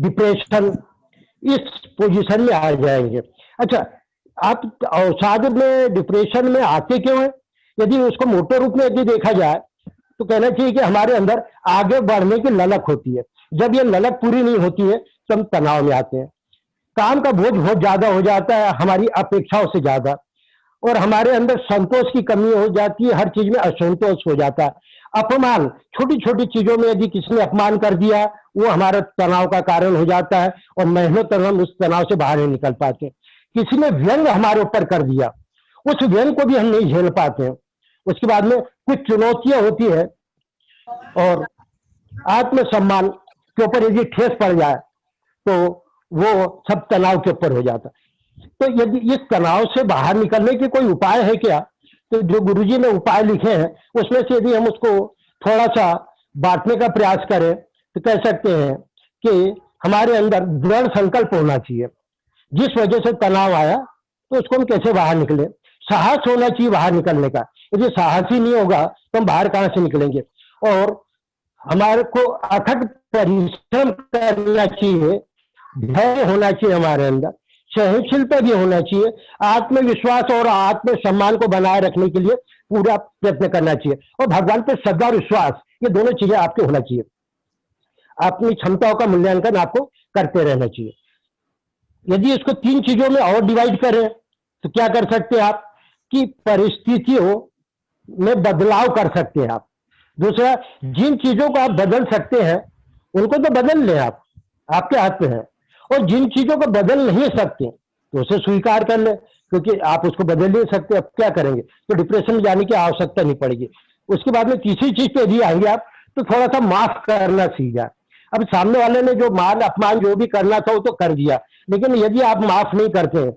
डिप्रेशन, इस पोजीशन में आ जाएंगे। अच्छा, आप अवसाद में, डिप्रेशन में आते क्यों है? यदि उसको मोटे रूप में यदि देखा जाए तो कहना चाहिए कि हमारे अंदर आगे बढ़ने की ललक होती है। जब ये ललक पूरी नहीं होती है तो हम तनाव में आते हैं। काम का बोझ बहुत ज्यादा हो जाता है, हमारी अपेक्षाओं से ज्यादा, और हमारे अंदर संतोष की कमी हो जाती है, हर चीज में असंतोष हो जाता है। अपमान, छोटी छोटी चीजों में यदि किसी ने अपमान कर दिया वो हमारा तनाव का कारण हो जाता है और मेहनत हम उस तनाव से बाहर नहीं निकल पाते। किसी ने व्यंग हमारे ऊपर कर दिया, उस व्यंग को भी हम नहीं झेल पाते हैं। उसके बाद में कुछ चुनौतियां होती है और आत्मसम्मान के ऊपर यदि ठेस पड़ जाए तो वो सब तनाव के ऊपर हो जाता है। तो यदि इस तनाव से बाहर निकलने के कोई उपाय है क्या, तो जो गुरुजी ने उपाय लिखे हैं उसमें से यदि हम उसको थोड़ा सा बांटने का प्रयास करें तो कह सकते हैं कि हमारे अंदर दृढ़ संकल्प होना चाहिए। जिस वजह से तनाव आया तो उसको हम कैसे बाहर निकले, साहस होना चाहिए बाहर निकलने का। यदि साहस ही नहीं होगा तो हम बाहर कहां से निकलेंगे। और हमारे को अथक परिश्रम करना चाहिए, धैर्य होना चाहिए हमारे अंदर, सहनशीलता भी होना चाहिए, आत्मविश्वास और आत्मसम्मान को बनाए रखने के लिए पूरा प्रयत्न करना चाहिए और भगवान पर श्रद्धा और विश्वास, ये दोनों चीजें आपके होना चाहिए। अपनी क्षमताओं का मूल्यांकन आपको करते रहना चाहिए। यदि इसको 3 चीजों में और डिवाइड करें तो क्या कर सकते हैं आप कि परिस्थितियों में बदलाव कर सकते हैं आप। दूसरा, जिन चीजों को आप बदल सकते हैं उनको तो बदल लें आप, आपके हाथ में है। और जिन चीजों को बदल नहीं सकते तो उसे स्वीकार कर लें, क्योंकि आप उसको बदल नहीं सकते, अब क्या करेंगे, तो डिप्रेशन में जाने की आवश्यकता नहीं पड़ेगी। उसके बाद में तीसरी चीज पे भी आएंगे आप तो थोड़ा सा माफ करना सीख जाए। अब सामने वाले ने जो मान अपमान जो भी करना था वो तो कर दिया, लेकिन यदि आप माफ नहीं करते हैं,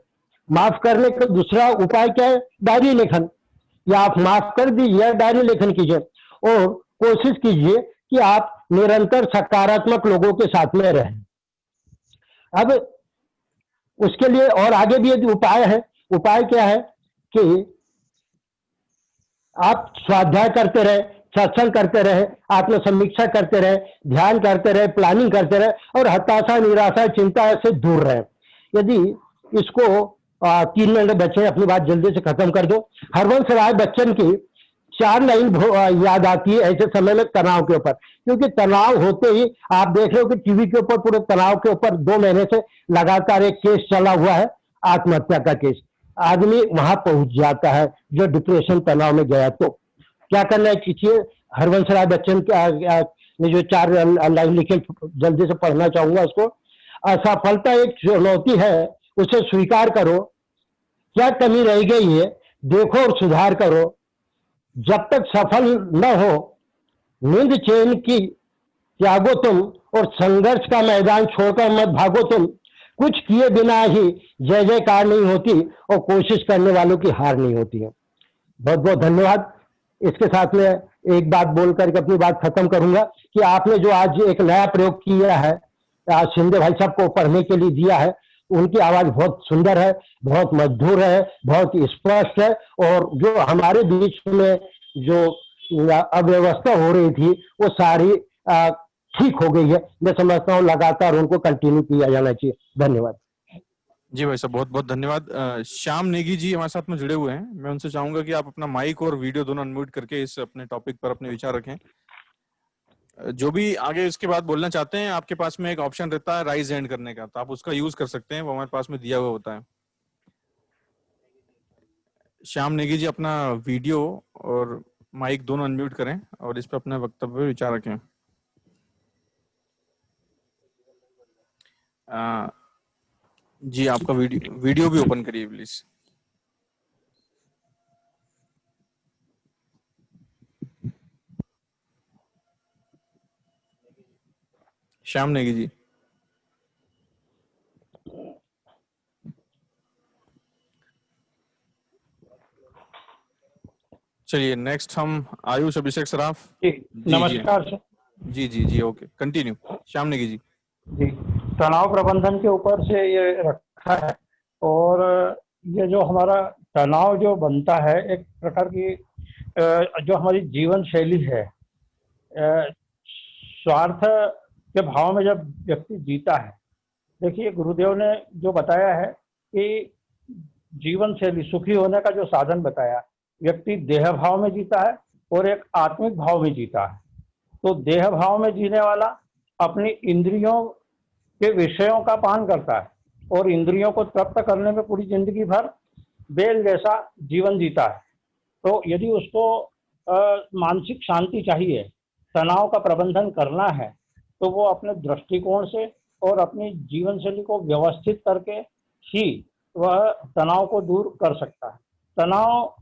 माफ करने का दूसरा उपाय क्या है, डायरी लेखन। या आप माफ कर दीजिए, डायरी लेखन कीजिए और कोशिश कीजिए कि आप निरंतर सकारात्मक लोगों के साथ में रहें। अब उसके लिए और आगे भी एक उपाय है। उपाय क्या है कि आप स्वाध्याय करते रहे, सत्संग करते रहे, आत्मसमीक्षा करते रहे, ध्यान करते रहे, प्लानिंग करते रहे और हताशा, निराशा, चिंता से दूर रहे। यदि इसको 3 मिनट बचे, अपनी बात जल्दी से खत्म कर दो। हरवंश राय बच्चन की 4 लाइन याद आती है ऐसे समय में तनाव के ऊपर, क्योंकि तनाव होते ही आप देख रहे हो कि टीवी के ऊपर पूरे तनाव के ऊपर 2 महीने से लगातार एक केस चला हुआ है, आत्महत्या का केस। आदमी वहां पहुंच जाता है जो डिप्रेशन, तनाव में गया। तो क्या करना चाहिए, हरवंश राय बच्चन ने जो 4 लाइन लिखे, जल्दी से पढ़ना चाहूंगा उसको। असफलता एक चुनौती है, उसे स्वीकार करो, क्या कमी रह गई है देखो और सुधार करो। जब तक सफल न हो नींद चैन की त्यागो तुम और संघर्ष का मैदान छोड़कर मत भागो तुम। कुछ किए बिना ही जय जयकार नहीं होती और कोशिश करने वालों की हार नहीं होती है। बहुत बहुत धन्यवाद। इसके साथ में एक बात बोलकर के अपनी बात खत्म करूंगा कि आपने जो आज एक नया प्रयोग किया है, आज शिंदे भाई साहब को पढ़ने के लिए दिया है, उनकी आवाज बहुत सुंदर है, बहुत मधुर है, बहुत स्पष्ट है और जो हमारे बीच में जो अव्यवस्था हो रही थी वो सारी ठीक हो गई है। मैं समझता हूँ लगातार उनको कंटिन्यू किया जाना चाहिए। धन्यवाद जी भाई साहब, बहुत बहुत धन्यवाद। श्याम नेगी जी हमारे साथ में जुड़े हुए हैं। मैं उनसे चाहूंगा कि आप अपना माइक और वीडियो दोनों अनम्यूट करके इस अपने टॉपिक पर अपने विचार रखें। जो भी आगे इसके बाद बोलना चाहते हैं, आपके पास में एक ऑप्शन रहता है राइज हैंड करने का, तो आप उसका यूज कर सकते हैं, वो हमारे पास में दिया हुआ होता है। श्याम नेगी जी अपना वीडियो और माइक दोनों अनम्यूट करें और इस पर अपना वक्तव्य विचार रखें। जी आपका वीडियो भी ओपन करिए प्लीज। श्याम नेगी जी। चलिए नेक्स्ट हम आयुष अभिषेक सराफ। जी नमस्कार सर। जी ओके कंटिन्यू। श्याम नेगी जी। जी तनाव प्रबंधन के ऊपर से ये रखा है, और ये जो हमारा तनाव जो बनता है एक प्रकार की जो हमारी जीवन शैली है, स्वार्थ के भाव में जब व्यक्ति जीता है, देखिए गुरुदेव ने जो बताया है कि जीवन शैली सुखी होने का जो साधन बताया, व्यक्ति देह भाव में जीता है और एक आत्मिक भाव में जीता है। तो देह भाव में जीने वाला अपनी इंद्रियों के विषयों का पान करता है और इंद्रियों को तृप्त करने में पूरी जिंदगी भर बेल जैसा जीवन जीता है। तो यदि उसको मानसिक शांति चाहिए, तनाव का प्रबंधन करना है, तो वो अपने दृष्टिकोण से और अपनी जीवन शैली को व्यवस्थित करके ही वह तनाव को दूर कर सकता है। तनाव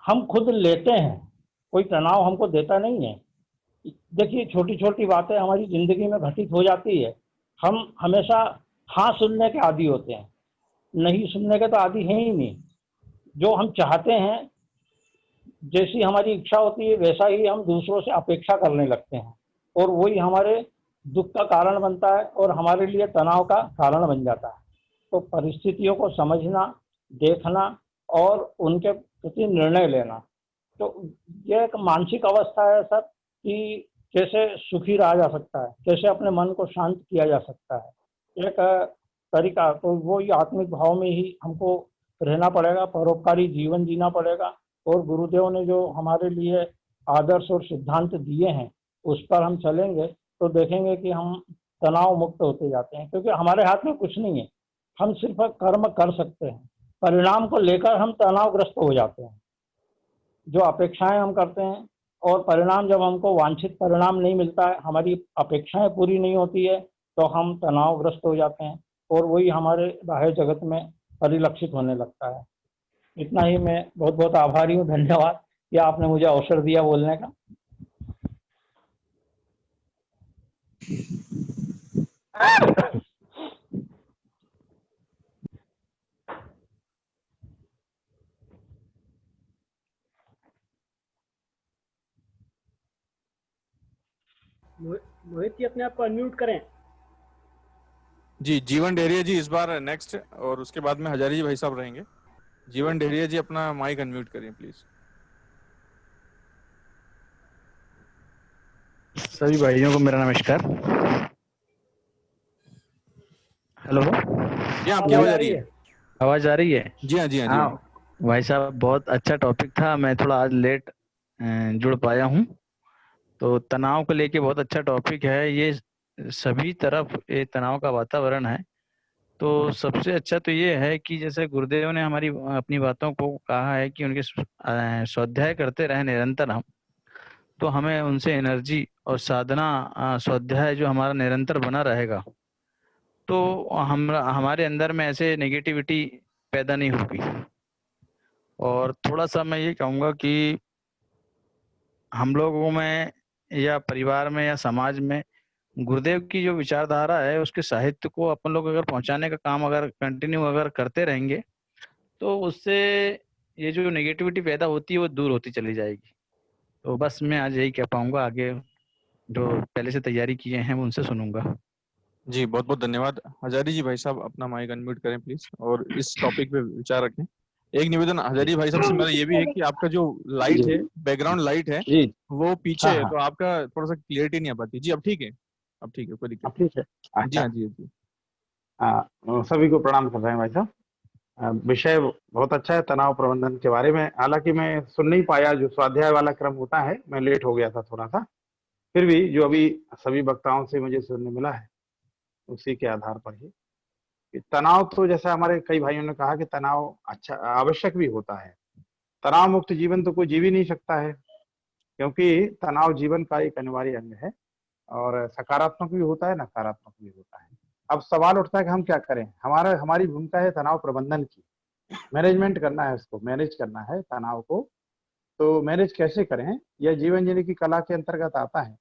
हम खुद लेते हैं, कोई तनाव हमको देता नहीं है। देखिए छोटी छोटी बातें हमारी जिंदगी में घटित हो जाती है, हम हमेशा हाँ सुनने के आदी होते हैं, नहीं सुनने के तो आदी हैं ही नहीं। जो हम चाहते हैं, जैसी हमारी इच्छा होती है, वैसा ही हम दूसरों से अपेक्षा करने लगते हैं और वही हमारे दुख का कारण बनता है और हमारे लिए तनाव का कारण बन जाता है। तो परिस्थितियों को समझना, देखना और उनके प्रति निर्णय लेना, तो यह एक मानसिक अवस्था है सर कि कैसे सुखी रहा जा सकता है, कैसे अपने मन को शांत किया जा सकता है। एक तरीका तो वो ही आत्मिक भाव में ही हमको रहना पड़ेगा, परोपकारी जीवन जीना पड़ेगा। और गुरुदेव ने जो हमारे लिए आदर्श और सिद्धांत दिए हैं उस पर हम चलेंगे तो देखेंगे कि हम तनाव मुक्त होते जाते हैं, क्योंकि हमारे हाथ में कुछ नहीं है, हम सिर्फ कर्म कर सकते हैं। परिणाम को लेकर हम तनावग्रस्त हो जाते हैं, जो अपेक्षाएं हम करते हैं और परिणाम जब हमको वांछित परिणाम नहीं मिलता है, हमारी अपेक्षाएं पूरी नहीं होती है, तो हम तनावग्रस्त हो जाते हैं और वही हमारे बाह्य जगत में परिलक्षित होने लगता है। इतना ही। मैं बहुत बहुत आभारी हूँ, धन्यवाद कि आपने मुझे अवसर दिया बोलने का। मोहित जी अपने आप को अनम्यूट करें। जी जीवन डेरिया जी इस बार नेक्स्ट, और उसके बाद में हजारी जी भाई साहब रहेंगे। जीवन डेरिया जी अपना माइक अनम्यूट करिए प्लीज। सभी भाइयों को मेरा नमस्कार। हेलो, जी आपकी आवाज आ रही है? आवाज आ रही है? जी हाँ जी हाँ जी। भाई साहब बहुत अच्छा टॉपिक था, मैं थोड़ा आज लेट जुड़ पाया हूँ। तो तनाव को लेके बहुत अच्छा टॉपिक है, ये सभी तरफ ये तनाव का वातावरण है। तो सबसे अच्छा तो ये है कि जैसे गुरुदेव ने हमारी अपनी बातों को कहा है कि उनके स्वाध्याय करते रहे निरंतर हम, तो हमें उनसे एनर्जी और साधना स्वाध्याय जो हमारा निरंतर बना रहेगा, तो हम हमारे अंदर में ऐसे नेगेटिविटी पैदा नहीं होगी। और थोड़ा सा मैं ये कहूँगा कि हम लोगों में या परिवार में या समाज में गुरुदेव की जो विचारधारा है उसके साहित्य को अपन लोग अगर पहुंचाने का काम अगर कंटिन्यू अगर करते रहेंगे, तो उससे ये जो नेगेटिविटी पैदा होती है वो दूर होती चली जाएगी। तो बस मैं आज यही कह पाऊंगा, आगे जो पहले से तैयारी किए हैं वो उनसे सुनूंगा। जी बहुत बहुत धन्यवाद। हजारी जी भाई साहब अपना माइक अनम्यूट करें प्लीज और इस टॉपिक पे विचार रखें। एक निवेदन हजारी भाई साहब से मेरा ये भी है कि आपका जो लाइट है, बैकग्राउंड लाइट है वो पीछे है, तो आपका थोड़ा सा क्लियरिटी नहीं आ पाती। जी अब ठीक है, अब ठीक है, कोई दिक्कत ठीक है। जी हाँ जी जी। सभी को प्रणाम कर रहे हैं भाई साहब। विषय बहुत अच्छा है तनाव प्रबंधन के बारे में। हालांकि मैं सुन नहीं पाया, जो स्वाध्याय वाला क्रम होता है, मैं लेट हो गया था थोड़ा सा। फिर भी जो अभी सभी वक्ताओं से मुझे सुनने मिला है उसी के आधार पर ही तनाव, तो जैसा हमारे कई भाइयों ने कहा कि तनाव अच्छा आवश्यक भी होता है। तनाव मुक्त जीवन तो कोई जी भी नहीं सकता है, क्योंकि तनाव जीवन का एक अनिवार्य अंग है और सकारात्मक भी होता है, नकारात्मक भी होता है। अब सवाल उठता है कि हम क्या करें। हमारी भूमिका है तनाव प्रबंधन की, मैनेजमेंट करना है, उसको मैनेज करना है तनाव को। तो मैनेज कैसे करें, यह जीवन जीने की कला के अंतर्गत आता है।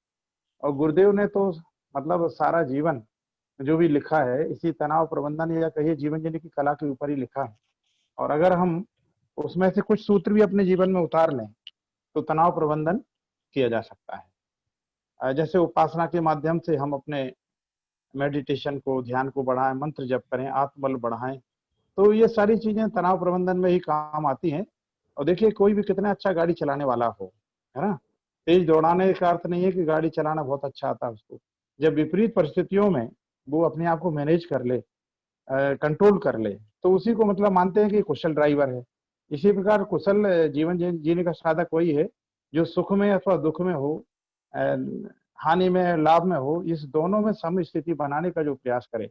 और गुरुदेव ने तो मतलब सारा जीवन जो भी लिखा है इसी तनाव प्रबंधन या कहिए जीवन जीने की कला के ऊपर ही लिखा है। और अगर हम उसमें से कुछ सूत्र भी अपने जीवन में उतार लें तो तनाव प्रबंधन किया जा सकता है। जैसे उपासना के माध्यम से हम अपने मेडिटेशन को, ध्यान को बढ़ाएं, मंत्र जप करें, आत्मबल बढ़ाएं, तो ये सारी चीजें तनाव प्रबंधन में ही काम आती हैं। और देखिए, कोई भी कितना अच्छा गाड़ी चलाने वाला हो, है ना, तेज दौड़ाने का अर्थ नहीं है कि गाड़ी चलाना बहुत अच्छा आता है उसको। जब विपरीत परिस्थितियों में वो अपने आप को मैनेज कर ले, कंट्रोल कर ले, तो उसी को मतलब मानते हैं कि कुशल ड्राइवर है। इसी प्रकार कुशल जीवन जीने का साधक वही है जो सुख में अथवा दुख में हो, हानि में लाभ में हो, इस दोनों में सम स्थिति बनाने का जो प्रयास करे।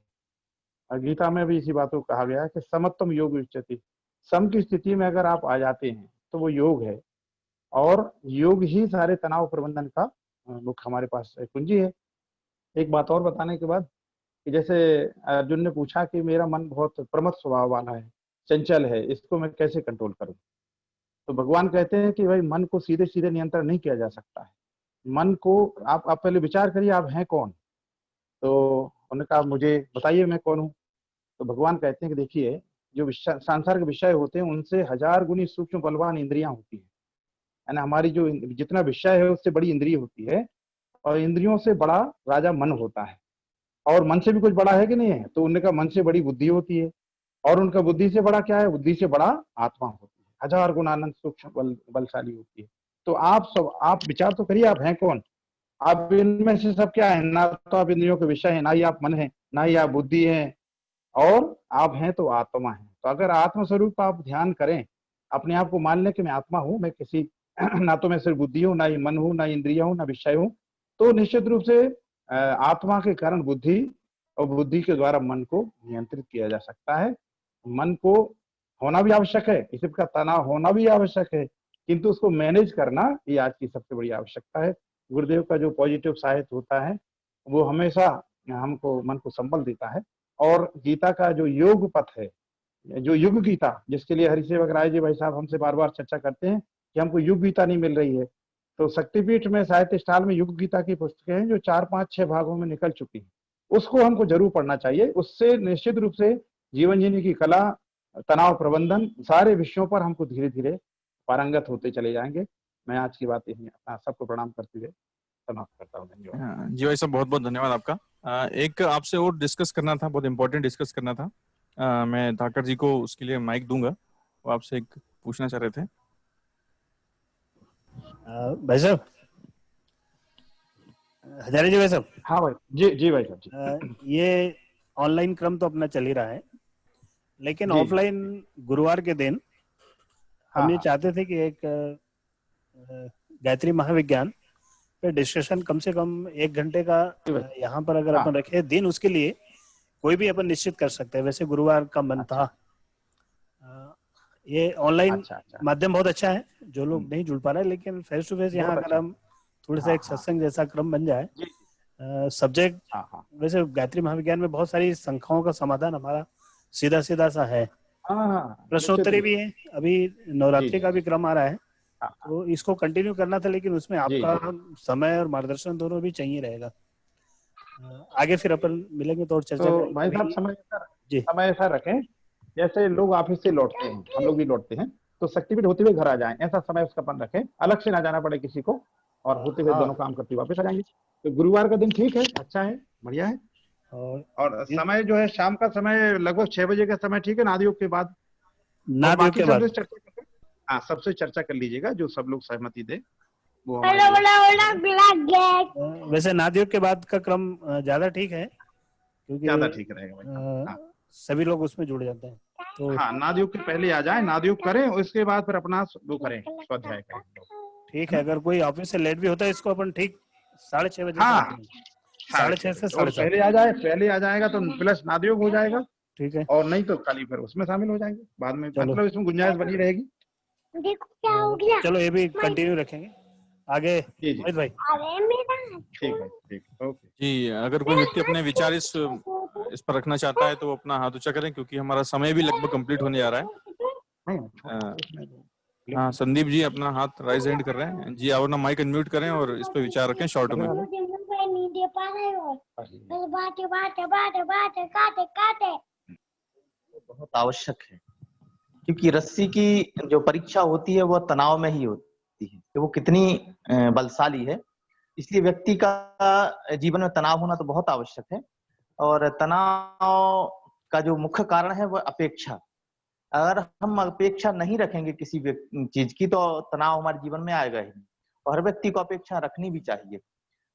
गीता में भी इसी बात को कहा गया है कि समत्वम योग उच्यते। सम की स्थिति में अगर आप आ जाते हैं तो वो योग है, और योग ही सारे तनाव प्रबंधन का मुख्य हमारे पास कुंजी है। एक बात और बताने के बाद कि जैसे अर्जुन ने पूछा कि मेरा मन बहुत प्रमथ स्वभाव वाला है, चंचल है, इसको मैं कैसे कंट्रोल करूं? तो भगवान कहते हैं कि भाई मन को सीधे सीधे नियंत्रण नहीं किया जा सकता है। मन को आप पहले विचार करिए, आप हैं कौन? तो उन्होंने कहा मुझे बताइए मैं कौन हूँ। तो भगवान कहते हैं कि देखिए, जो सांसारिक विषय होते हैं उनसे 1000 गुनी सूक्ष्म बलवान इंद्रियां होती है ना। हमारी जो जितना विषय है उससे बड़ी इंद्रिय होती है, और इंद्रियों से बड़ा राजा मन होता है। और मन से भी कुछ बड़ा है कि नहीं है? तो उनका मन से बड़ी बुद्धि होती है, और उनका बुद्धि से बड़ा क्या है? बुद्धि से बड़ा आत्मा होती है, 1000 गुना अनंत सूक्ष्म बलशाली होती है। तो आप विचार तो करिए, आप हैं कौन? आप इनमें से सब क्या है? ना तो आप इंद्रियों के विषय है, ना ही आप मन है, ना ही आप बुद्धि है, और आप हैं तो आत्मा है। तो अगर आत्म स्वरूप आप ध्यान करें, अपने आप को मान लें कि मैं आत्मा हूं, मैं किसी ना तो मैं सिर्फ बुद्धि हूं, ना ही मन हूं, ना इंद्रिय हूं, ना विषय हूं, तो निश्चित रूप से आत्मा के कारण बुद्धि, और बुद्धि के द्वारा मन को नियंत्रित किया जा सकता है। मन को होना भी आवश्यक है, इसी प्रकार तनाव होना भी आवश्यक है, किंतु उसको मैनेज करना ये आज की सबसे बड़ी आवश्यकता है। गुरुदेव का जो पॉजिटिव साहित्य होता है वो हमेशा हमको मन को संबल देता है। और गीता का जो योग पथ है, जो युग गीता, जिसके लिए हरिसेवक राय जी भाई साहब हमसे बार बार चर्चा करते हैं कि हमको युग गीता नहीं मिल रही है, तो शक्तिपीठ में साहित्य स्टाल में युग गीता की पुस्तकें हैं जो 4, 5, 6 भागों में निकल चुकी हैं। उसको हमको जरूर पढ़ना चाहिए। उससे निश्चित रूप से जीवन जीने की कला, तनाव प्रबंधन, सारे विषयों पर हमको धीरे धीरे पारंगत होते चले जाएंगे। मैं आज की बात यही सबको प्रणाम करते हुए समाप्त करता हूँ। धन्यवाद जी भाई साहब, बहुत बहुत धन्यवाद आपका। एक आपसे और डिस्कस करना था, बहुत इंपॉर्टेंट डिस्कस करना था। मैं धाकर जी को उसके लिए माइक दूंगा, वो आपसे एक पूछना चाह रहे थे। भाई साहब, हजारे जी भाई साहब। हाँ भाई जी भाई साहब जी। ये ऑनलाइन क्रम तो अपना चल ही रहा है, लेकिन ऑफलाइन गुरुवार के दिन हम ये चाहते थे कि एक गायत्री महाविज्ञान पे डिस्कशन कम से कम 1 घंटे का यहाँ पर अगर अपन रखे दिन, उसके लिए कोई भी अपन निश्चित कर सकते हैं। वैसे गुरुवार का मन था। ये ऑनलाइन माध्यम बहुत अच्छा है, जो लोग नहीं जुड़ पा रहे, लेकिन फेस टू फेस यहाँ अगर हम थोड़ा सा एक सत्संग जैसा क्रम बन जाए। सब्जेक्ट वैसे गायत्री महाविज्ञान में बहुत सारी संख्याओं का समाधान हमारा सीधा सीधा सा है। प्रश्नोत्तरी भी है, अभी नवरात्रि का भी क्रम आ रहा है, तो इसको कंटिन्यू करना था, लेकिन उसमें आपका समय और मार्गदर्शन दोनों भी चाहिए रहेगा। आगे फिर अपन मिलेंगे तो और चर्चा करेंगे। भाई साहब, समय ऐसा रखें जैसे लोग ऑफिस से लौटते हैं, हम लोग भी लौटते हैं, तो शक्तिपीठ होते हुए घर आ जाएं, ऐसा समय उसका अपन रखें, अलग से ना जाना पड़े किसी को, और होते हुए दोनों काम करते वापस आ जाएंगे। तो गुरुवार का दिन ठीक है, अच्छा है, बढ़िया है। और समय जो है शाम का समय लगभग 6 बजे का समय ठीक है, नादयोग के बाद। नादयोग के बाद सबसे चर्चा कर लीजिएगा, जो सब लोग सहमति दे वो। वैसे नादयोग के बाद का क्रम ज्यादा ठीक है, क्योंकि ज्यादा ठीक रहेगा, सभी लोग उसमें जुड़ जाते हैं। तो नादयोग के पहले आ जाए, नादयोग करें, उसके बाद फिर अपना वो करें, स्वाध्याय करें। ठीक है, अगर कोई ऑफिस से लेट भी होता है, इसको अपन ठीक 6:30 बजे 6:30 से 7:30 पहले आ जाएगा तो प्लस नादयोग हो जाएगा। ठीक है, और नहीं तो खाली फिर उसमें शामिल हो जाएंगे बाद में, मतलब इसमें गुंजाइश बनी रहेगी। देखो क्या हो गया। चलो ये भी कंटिन्यू रखेंगे आगे। मोहित भाई ठीक है, ठीक, ओके जी। अगर कोई व्यक्ति अपने विचार इस पर रखना चाहता है तो वो अपना हाथ ऊंचा करें, क्योंकि हमारा समय भी लगभग कंप्लीट होने जा रहा है। हाँ, संदीप जी अपना हाथ राइज हैंड कर रहे हैं जी। आप अपना माइक अनम्यूट करें और इस पे विचार रखें शॉर्ट में। बहुत आवश्यक है, क्योंकि रस्सी की जो परीक्षा होती है वह तनाव में ही होती है। कि वो कितनी बलशाली है। इसलिए व्यक्ति का जीवन में तनाव होना तो बहुत आवश्यक है। और तनाव का जो मुख्य कारण है वह अपेक्षा। अगर हम अपेक्षा नहीं रखेंगे किसी चीज की तो तनाव हमारे जीवन में आएगा ही नहीं। और हर व्यक्ति को अपेक्षा रखनी भी चाहिए।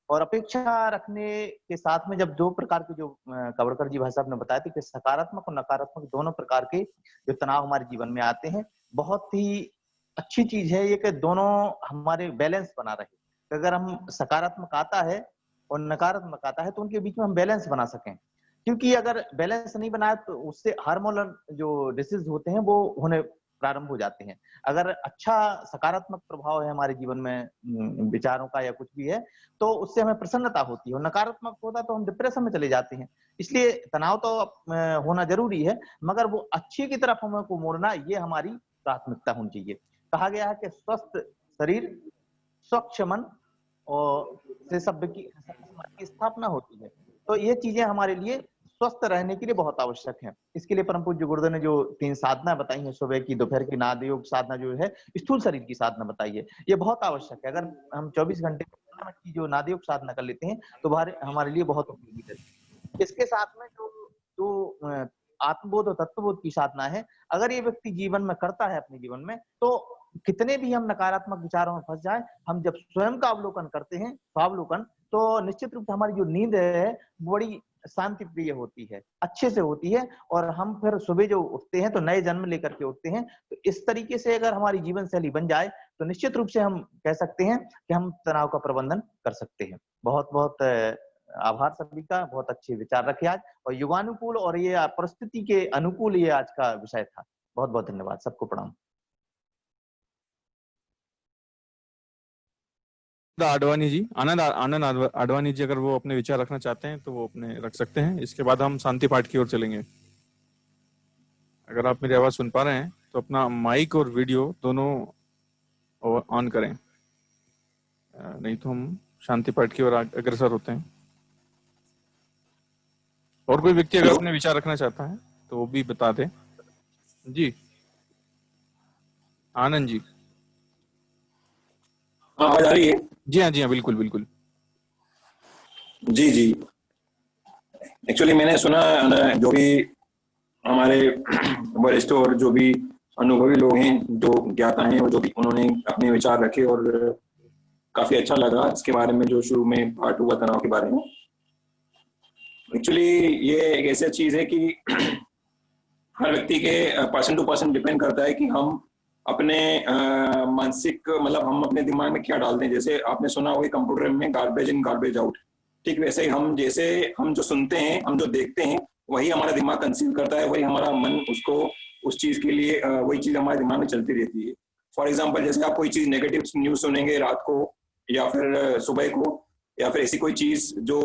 और अपेक्षा रखने के साथ में जब दो प्रकार के जो कावड़कर जी भाई साहब ने बताया थे कि सकारात्मक और नकारात्मक दोनों प्रकार के जो तनाव हमारे जीवन में आते हैं, बहुत ही अच्छी चीज है ये कि दोनों हमारे बैलेंस बना रहे। अगर हम सकारात्मक आता है और नकारात्मक आता है तो उनके बीच में हम बैलेंस बना सकें। क्योंकि अगर बैलेंस नहीं बनाया तो उससे हार्मोनल जो डिसीज होते हैं वो होने प्रारंभ हो जाते हैं। अगर अच्छा सकारात्मक प्रभाव है हमारे जीवन में विचारों का या कुछ भी है तो उससे हमें प्रसन्नता होती है, और नकारात्मक होता तो हम डिप्रेशन में चले जाते हैं। इसलिए तनाव तो होना जरूरी है, मगर वो अच्छी की तरफ हमें को मोड़ना ये हमारी प्राथमिकता होनी चाहिए। कहा गया है कि स्वस्थ शरीर, स्वच्छ मन और से सभ्य की स्थापना होती है। तो ये चीजें हमारे लिए स्वस्थ रहने के लिए बहुत आवश्यक है। इसके लिए परम पूज्य गुरुदेव ने जो 3 साधना बताई है, सुबह की, दोपहर की नाद योग साधना जो है, स्थूल शरीर की साधना बताई है, ये बहुत आवश्यक है। अगर हम 24 घंटे की जो नाद योग साधना कर लेते हैं तो हमारे लिए बहुत उपयोगी है। इसके साथ में जो आत्मबोध और तत्वबोध की साधना है, अगर ये व्यक्ति जीवन में करता है अपने जीवन में, तो कितने भी हम नकारात्मक विचारों में फंस जाए, हम जब स्वयं का अवलोकन करते हैं, स्वावलोकन, तो निश्चित रूप से हमारी जो नींद है बड़ी शांति प्रिय होती है, अच्छे से होती है, और हम फिर सुबह जो उठते हैं तो नए जन्म लेकर के उठते हैं। तो इस तरीके से अगर हमारी जीवन शैली बन जाए तो निश्चित रूप से हम कह सकते हैं कि हम तनाव का प्रबंधन कर सकते हैं। बहुत बहुत आभार सभी का, बहुत अच्छे विचार रखे आज, और युगानुकूल और ये परिस्थिति के अनुकूल ये आज का विषय था। बहुत बहुत धन्यवाद, सबको प्रणाम। आडवाणी जी, आनंद आडवाणी जी, अगर वो अपने विचार रखना चाहते हैं तो वो अपने रख सकते हैं। इसके बाद हम शांति पाठ की ओर चलेंगे। अगर आप मेरी आवाज सुन पा रहे हैं तो अपना माइक और वीडियो दोनों ऑन करें, नहीं तो हम शांति पाठ की ओर अग्रसर होते हैं। और कोई व्यक्ति अगर अपने विचार रखना चाहता है तो वो भी बता दे। जी आनंद जी। आवाज आ रही है? जी हाँ, बिल्कुल बिल्कुल। जी जी, एक्चुअली मैंने सुना जो भी हमारे वरिष्ठ और जो भी अनुभवी लोग हैं, जो ज्ञाता हैं, और जो भी उन्होंने अपने विचार रखे, और काफी अच्छा लगा इसके बारे में जो शुरू में पार्ट हुआ तनाव के बारे में। एक्चुअली ये एक ऐसी चीज है कि हर व्यक्ति के पर्सन टू पर्सन डिपेंड करता है कि हम अपने मानसिक, मतलब हम अपने दिमाग में क्या डालते हैं। जैसे आपने सुना होगा कंप्यूटर में गार्बेज इन गार्बेज आउट, ठीक वैसे ही हम जो सुनते हैं, हम जो देखते हैं, वही हमारा दिमाग कंसीव करता है, वही हमारा मन उसको उस चीज के लिए वही चीज हमारे दिमाग में चलती रहती है। फॉर एग्जाम्पल, जैसे आप कोई चीज नेगेटिव न्यूज सुनेंगे रात को या फिर सुबह को, या फिर ऐसी कोई चीज जो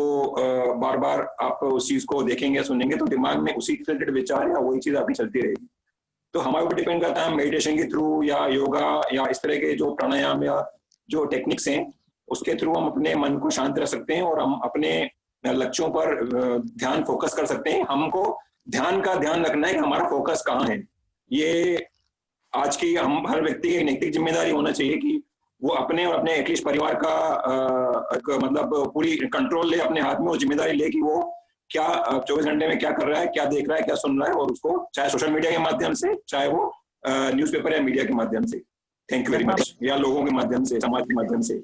बार बार आप उस चीज को देखेंगे या सुनेंगे तो दिमाग में उसी रिलेटेड विचार या वही चीज आपकी चलती रहेगी। तो हमारे ऊपर डिपेंड करता है मेडिटेशन के थ्रू या योगा या इस तरह के जो प्राणायाम या जो टेक्निक्स हैं उसके थ्रू हम अपने मन को शांत रख सकते हैं और हम अपने लक्ष्यों पर ध्यान फोकस कर सकते हैं। हमको ध्यान रखना है कि हमारा फोकस कहाँ है। ये आज की हम हर व्यक्ति की नैतिक जिम्मेदारी होना चाहिए कि वो अपने और अपने एटलीस्ट परिवार का मतलब पूरी कंट्रोल ले अपने हाथ में, वो जिम्मेदारी ले कि वो क्या 24 घंटे में क्या कर रहा है, क्या देख रहा है, क्या सुन रहा है, और उसको चाहे सोशल मीडिया के माध्यम से, चाहे वो न्यूज़पेपर या मीडिया के माध्यम से, थैंक यू वेरी मच, या लोगों के माध्यम से, समाज के माध्यम से।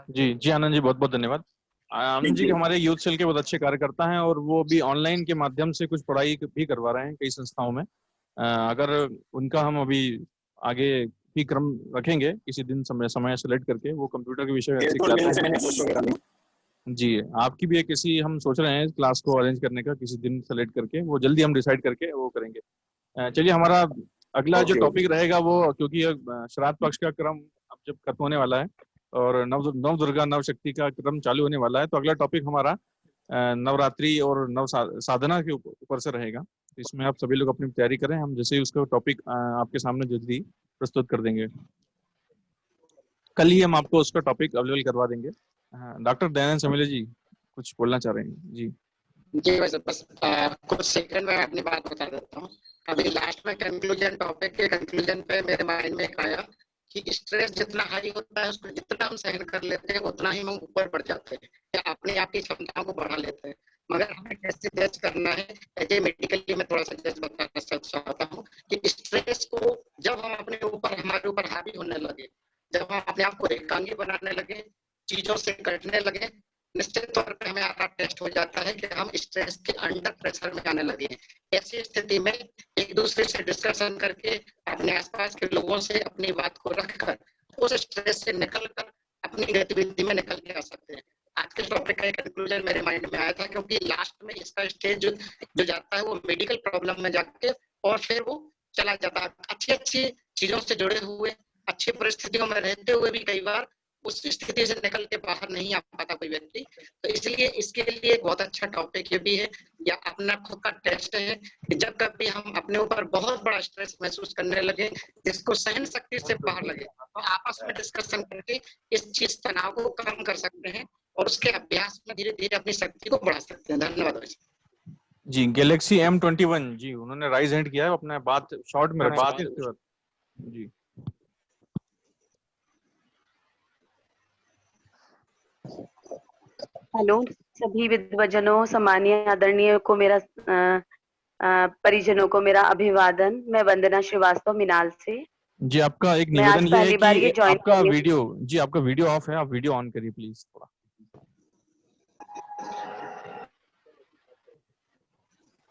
जी आनंद जी, बहुत बहुत धन्यवाद। आनंद जी हमारे यूथ सेल के बहुत अच्छे कार्यकर्ता हैं और वो भी ऑनलाइन के माध्यम से कुछ पढ़ाई भी करवा रहे हैं कई संस्थाओं में। अगर उनका हम अभी आगे भी क्रम रखेंगे किसी दिन समय सेलेक्ट करके, वो कंप्यूटर के विषय में जी आपकी भी एक किसी हम सोच रहे हैं क्लास को अरेंज करने का किसी दिन सेलेक्ट करके, वो जल्दी हम डिसाइड करके वो करेंगे। चलिए हमारा अगला जो टॉपिक रहेगा वो, क्योंकि श्राद्ध पक्ष का क्रम अब जब खत्म होने वाला है और नव दुर्गा नव शक्ति का क्रम चालू होने वाला है, तो अगला टॉपिक हमारा नवरात्रि और नव साधना के ऊपर से रहेगा। इसमें आप सभी लोग अपनी तैयारी करें, हम जैसे ही उसका टॉपिक आपके सामने जल्दी प्रस्तुत कर देंगे। कल ही हम आपको उसका टॉपिक अवेलेबल करवा देंगे। डॉक्टर दयानंद समेले जी कुछ बोलना चाह रहे हैं? जी वैसे बस कुछ सेकंड में अपनी बात बता देता हूँ। अभी लास्ट में कंक्लूजन, टॉपिक के कंक्लूजन पे मेरे माइंड में आया कि स्ट्रेस जितना हाई होता है उसको जितना हम सहन कर लेते हैं उतना ही हम ऊपर बढ़ जाते हैं या अपने आप की क्षमताओं को बढ़ा लेते हैं। मगर हमें कैसे जज करना है, एज मेडिकली मैं थोड़ा सा जज बताना चाहता हूँ कि स्ट्रेस को जब हम अपने ऊपर हमारे ऊपर हावी होने लगे, जब हम अपने आप को एकांगी बनाने लगे, चीजों से कटने लगे, निश्चित तौर पे हमें आधा टेस्ट हो जाता है कि हम स्ट्रेस के अंडर प्रेशर में आने लगे हैं। ऐसी स्थिति में एक दूसरे से डिस्कशन करके अपने आसपास के लोगों से अपनी बात को रखकर उस स्ट्रेस से निकलकर अपनी गतिविधि में निकल के आ सकते हैं। आज के टॉपिक का एक कंक्लूजन मेरे माइंड में आया था, क्योंकि लास्ट में इसका स्टेज जो जाता है वो मेडिकल प्रॉब्लम में जाके और फिर वो चला जाता है। अच्छी चीजों से जुड़े हुए, अच्छी परिस्थितियों में रहते हुए भी कई बार उस स्थिति से निकल के बाहर नहीं आ पाता कोई व्यक्ति। तो इसलिए इसके लिए एक बहुत अच्छा टॉपिक ये भी है या अपना खुद का टेस्ट है कि जब कभी हम अपने ऊपर बहुत बड़ा स्ट्रेस महसूस करने लगे, जिसको सहन शक्ति से बाहर लगे, तो आपस में डिस्कशन करके इस चीज तनाव को कम कर सकते हैं और उसके अभ्यास में धीरे धीरे अपनी शक्ति को बढ़ा सकते हैं। धन्यवाद जी। गैलेक्सी M21 जी, उन्होंने राइज हैंड किया है, अपना बात शॉर्ट में रखते हैं उसके बाद जी। हेलो सभी विद्वजनों, सम्मानीय आदरणीय को मेरा परिजनों को मेरा अभिवादन। मैं वंदना श्रीवास्तव मिनाल से। जी, आपका एक निवेदन ये है कि आपका वीडियो ऑफ है, आप वीडियो ऑन करिए प्लीज थोड़ा।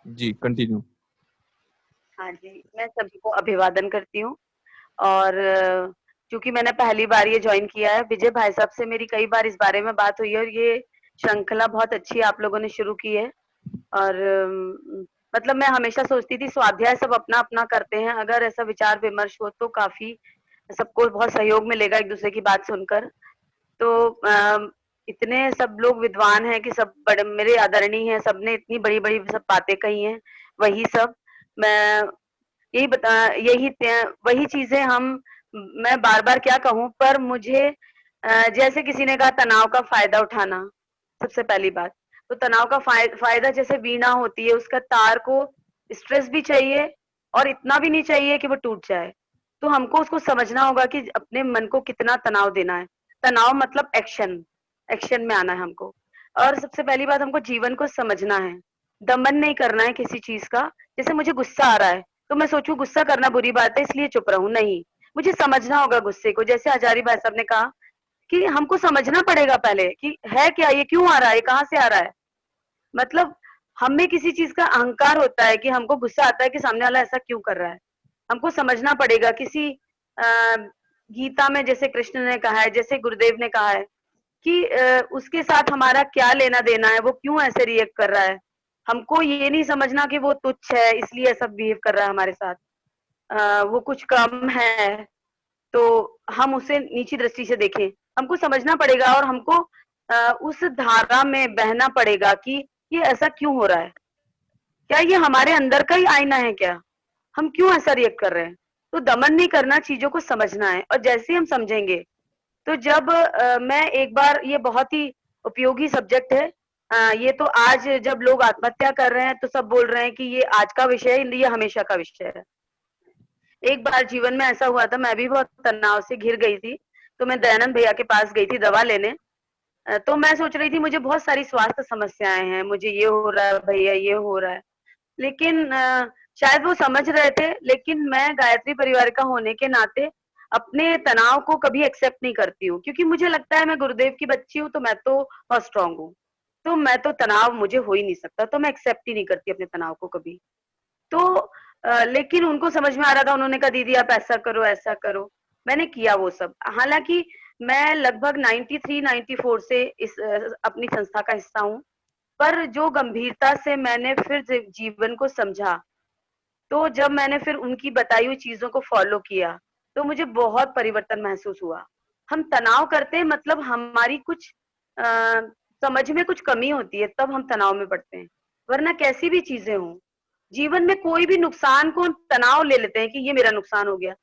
जी कंटिन्यू। हाँ जी, मैं सभी को अभिवादन करती हूँ और क्योंकि मैंने पहली बार ये ज्वाइन किया है, विजय भाई साहब से मेरी कई बार इस बारे में बात हुई है और ये श्रृंखला बहुत अच्छी आप लोगों ने शुरू की है। और मतलब मैं हमेशा सोचती थी स्वाध्याय सब अपना अपना करते हैं, अगर ऐसा विचार विमर्श हो तो काफी सबको बहुत सहयोग मिलेगा एक दूसरे की बात सुनकर। तो इतने सब लोग विद्वान हैं कि सब बड़े मेरे आदरणीय हैं, सबने इतनी बड़ी बड़ी सब बातें कही हैं। वही सब मैं वही चीजें मैं बार बार क्या कहूँ, पर मुझे जैसे किसी ने कहा तनाव का फायदा उठाना, सबसे पहली बात तो तनाव का फायदा जैसे वीणा होती है, उसका तार को स्ट्रेस भी चाहिए और इतना भी नहीं चाहिए कि वो टूट जाए। तो हमको उसको समझना होगा कि अपने मन को कितना तनाव देना है। तनाव मतलब एक्शन में आना है हमको। और सबसे पहली बात हमको जीवन को समझना है, दमन नहीं करना है किसी चीज का। जैसे मुझे गुस्सा आ रहा है तो मैं सोचूं गुस्सा करना बुरी बात है इसलिए चुप रहूं, नहीं, मुझे समझना होगा गुस्से को। जैसे हजारी भाई साहब ने कहा कि हमको समझना पड़ेगा पहले कि है क्या, ये क्यों आ रहा है, कहाँ से आ रहा है। मतलब हमें किसी चीज का अहंकार होता है कि हमको गुस्सा आता है कि सामने वाला ऐसा क्यों कर रहा है। हमको समझना पड़ेगा। किसी गीता में जैसे कृष्ण ने कहा है, जैसे गुरुदेव ने कहा है कि उसके साथ हमारा क्या लेना देना है, वो क्यों ऐसे रिएक्ट कर रहा है। हमको ये नहीं समझना कि वो तुच्छ है इसलिए ऐसा बिहेव कर रहा है हमारे साथ, वो कुछ कम है तो हम उसे नीची दृष्टि से देखें। हमको समझना पड़ेगा और हमको उस धारा में बहना पड़ेगा कि ये ऐसा क्यों हो रहा है, क्या ये हमारे अंदर का ही आईना है, क्या हम क्यों ऐसा रिएक्ट कर रहे हैं। तो दमन नहीं करना, चीजों को समझना है। और जैसे हम समझेंगे तो जब मैं एक बार, ये बहुत ही उपयोगी सब्जेक्ट है, ये तो आज जब लोग आत्महत्या कर रहे हैं तो सब बोल रहे हैं कि ये आज का विषय है, ये हमेशा का विषय है। एक बार जीवन में ऐसा हुआ था, मैं भी बहुत तनाव से घिर गई थी, तो मैं दयानंद भैया के पास गई थी दवा लेने। तो मैं सोच रही थी मुझे बहुत सारी स्वास्थ्य समस्याएं हैं, मुझे ये हो रहा है भैया, ये हो रहा है, लेकिन शायद वो समझ रहे थे। लेकिन मैं गायत्री परिवार का होने के नाते अपने तनाव को कभी एक्सेप्ट नहीं करती हूँ, क्योंकि मुझे लगता है मैं गुरुदेव की बच्ची हूँ तो मैं तो बहुत स्ट्रांग हूँ, तो मैं तो तनाव मुझे हो ही नहीं सकता, तो मैं एक्सेप्ट ही नहीं करती अपने तनाव को कभी। तो लेकिन उनको समझ में आ रहा था, उन्होंने कहा दीदी आप ऐसा करो ऐसा करो, मैंने किया वो सब। हालांकि मैं लगभग 93-94 से इस अपनी संस्था का हिस्सा हूँ, पर जो गंभीरता से मैंने फिर जीवन को समझा, तो जब मैंने फिर उनकी बताई हुई चीजों को फॉलो किया तो मुझे बहुत परिवर्तन महसूस हुआ। हम तनाव करते हैं मतलब हमारी कुछ समझ में कुछ कमी होती है, तब हम तनाव में पड़ते हैं, वरना कैसी भी चीजें हों जीवन में, कोई भी नुकसान को तनाव ले लेते हैं कि ये मेरा नुकसान हो गया।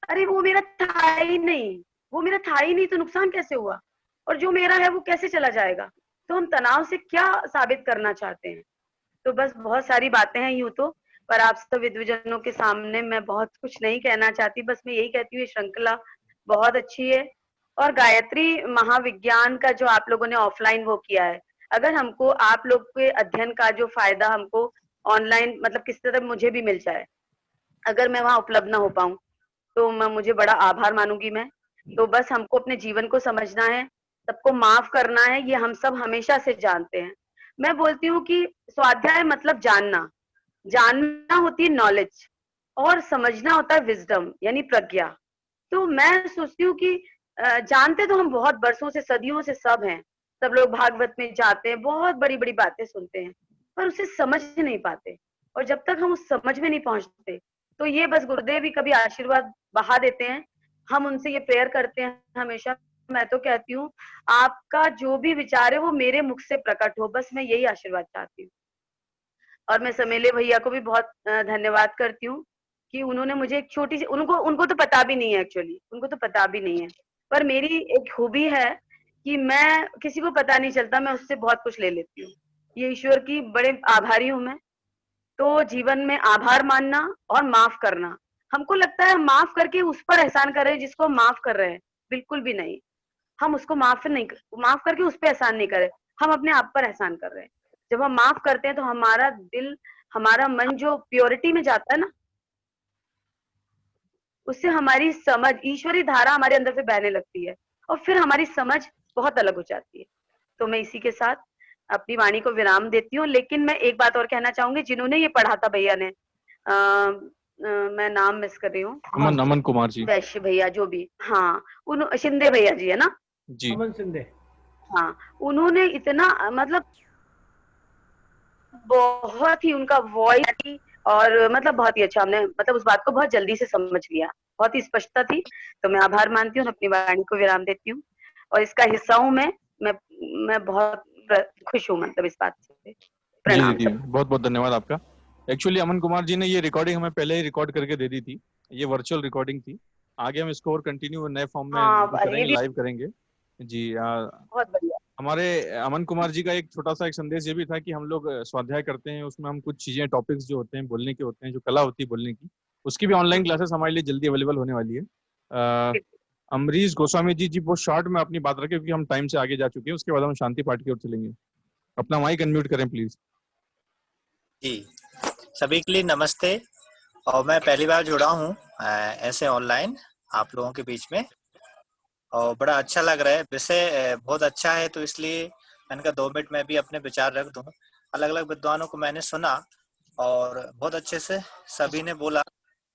अरे वो मेरा था ही नहीं, वो मेरा था ही नहीं तो नुकसान कैसे हुआ, और जो मेरा है वो कैसे चला जाएगा। तो हम तनाव से क्या साबित करना चाहते हैं। तो बस बहुत सारी बातें हैं यूं तो, पर आप सब विद्वजनों के सामने मैं बहुत कुछ नहीं कहना चाहती, बस मैं यही कहती हूँ श्रृंखला बहुत अच्छी है। और गायत्री महाविज्ञान का जो आप लोगों ने ऑफलाइन वो किया है, अगर हमको आप लोग के अध्ययन का जो फायदा हमको ऑनलाइन मतलब किस तरह मुझे भी मिल जाए, अगर मैं वहां उपलब्ध ना हो पाऊं तो मुझे बड़ा आभार मानूंगी मैं। तो बस हमको अपने जीवन को समझना है, सबको माफ करना है, ये हम सब हमेशा से जानते हैं। मैं बोलती हूँ कि स्वाध्याय मतलब जानना, जानना होती है नॉलेज और समझना होता है विजडम यानी प्रज्ञा। तो मैं सोचती हूँ कि जानते तो हम बहुत बरसों से सदियों से सब हैं, सब लोग भागवत में जाते हैं, बहुत बड़ी बड़ी बातें सुनते हैं, पर उसे समझ नहीं पाते। और जब तक हम उस समझ में नहीं पहुंचते तो ये बस गुरुदेव ही कभी आशीर्वाद बहा देते हैं, हम उनसे ये प्रेयर करते हैं हमेशा। मैं तो कहती हूँ आपका जो भी विचार है वो मेरे मुख से प्रकट हो, बस मैं यही आशीर्वाद चाहती हूँ। और मैं समेले भैया को भी बहुत धन्यवाद करती हूँ कि उन्होंने मुझे एक छोटी सी, उनको तो पता भी नहीं है, एक्चुअली उनको तो पता भी नहीं है, पर मेरी एक खूबी है कि मैं किसी को पता नहीं चलता, मैं उससे बहुत कुछ ले लेती हूँ। ये ईश्वर की बड़े आभारी हूँ मैं। तो जीवन में आभार मानना और माफ करना, हमको लगता है माफ करके उस पर एहसान कर रहे हैं जिसको हम माफ कर रहे हैं, बिल्कुल भी नहीं। हम उसको माफ करके उस पर एहसान नहीं कर रहे, हम अपने आप पर एहसान कर रहे हैं। जब हम माफ करते हैं तो हमारा दिल, हमारा मन जो प्योरिटी में जाता है ना, उससे हमारी समझ, ईश्वरी धारा हमारे अंदर से बहने लगती है और फिर हमारी समझ बहुत अलग हो जाती है। तो मैं इसी के साथ अपनी वाणी को विराम देती हूँ। लेकिन मैं एक बात और कहना चाहूंगी, जिन्होंने ये पढ़ा था भैया ने, मैं नाम मिस कर रही हूँ, अमन कुमार जी, वैश्य भैया जो भी, हाँ शिंदे भैया जी है ना जी, अमन शिंदे, हाँ, उन्होंने इतना मतलब बहुत ही उनका वॉइस थी और मतलब बहुत ही अच्छा, हमने मतलब उस बात को बहुत जल्दी से समझ लिया, बहुत ही स्पष्टता थी। तो मैं आभार मानती हूँ, अपनी वाणी को विराम देती हूँ और इसका हिस्सा हूँ मैं बहुत खुश हूँ मतलब इस बात से। प्रणाम जी, बहुत बहुत धन्यवाद आपका। एक्चुअली अमन कुमार जी ने ये रिकॉर्डिंग हमें पहले ही रिकॉर्ड करके दे दी थी, ये वर्चुअल रिकॉर्डिंग थी। आगे हम इसको और कंटिन्यू नए फॉर्म में करेंगे, लाइव करेंगे जी। बहुत बढ़िया। हमारे अमन कुमार जी का एक छोटा सा एक संदेश ये भी था कि हम लोग स्वाध्याय करते हैं, उसमें हम कुछ चीजें, टॉपिक्स जो होते हैं बोलने के होते हैं, जो कला होती है बोलने की, उसकी भी ऑनलाइन क्लासेस हमारे लिए जल्दी अवेलेबल होने वाली है। अमरीश गोस्वामी जी बहुत शॉर्ट में अपनी बात रखें क्योंकि हम टाइम से आगे जा चुके हैं, उसके बाद हम शांति पाठ की ओर चलेंगे। अपना माइक अनम्यूट करें प्लीज। जी, सभी के लिए नमस्ते। और मैं पहली बार जुड़ा हूँ ऐसे ऑनलाइन आप लोगों के बीच में, और बड़ा अच्छा लग रहा है, विषय बहुत अच्छा है, तो इसलिए मैंने कहा 2 मिनट में भी अपने विचार रख दूं। अलग अलग विद्वानों को मैंने सुना और बहुत अच्छे से सभी ने बोला,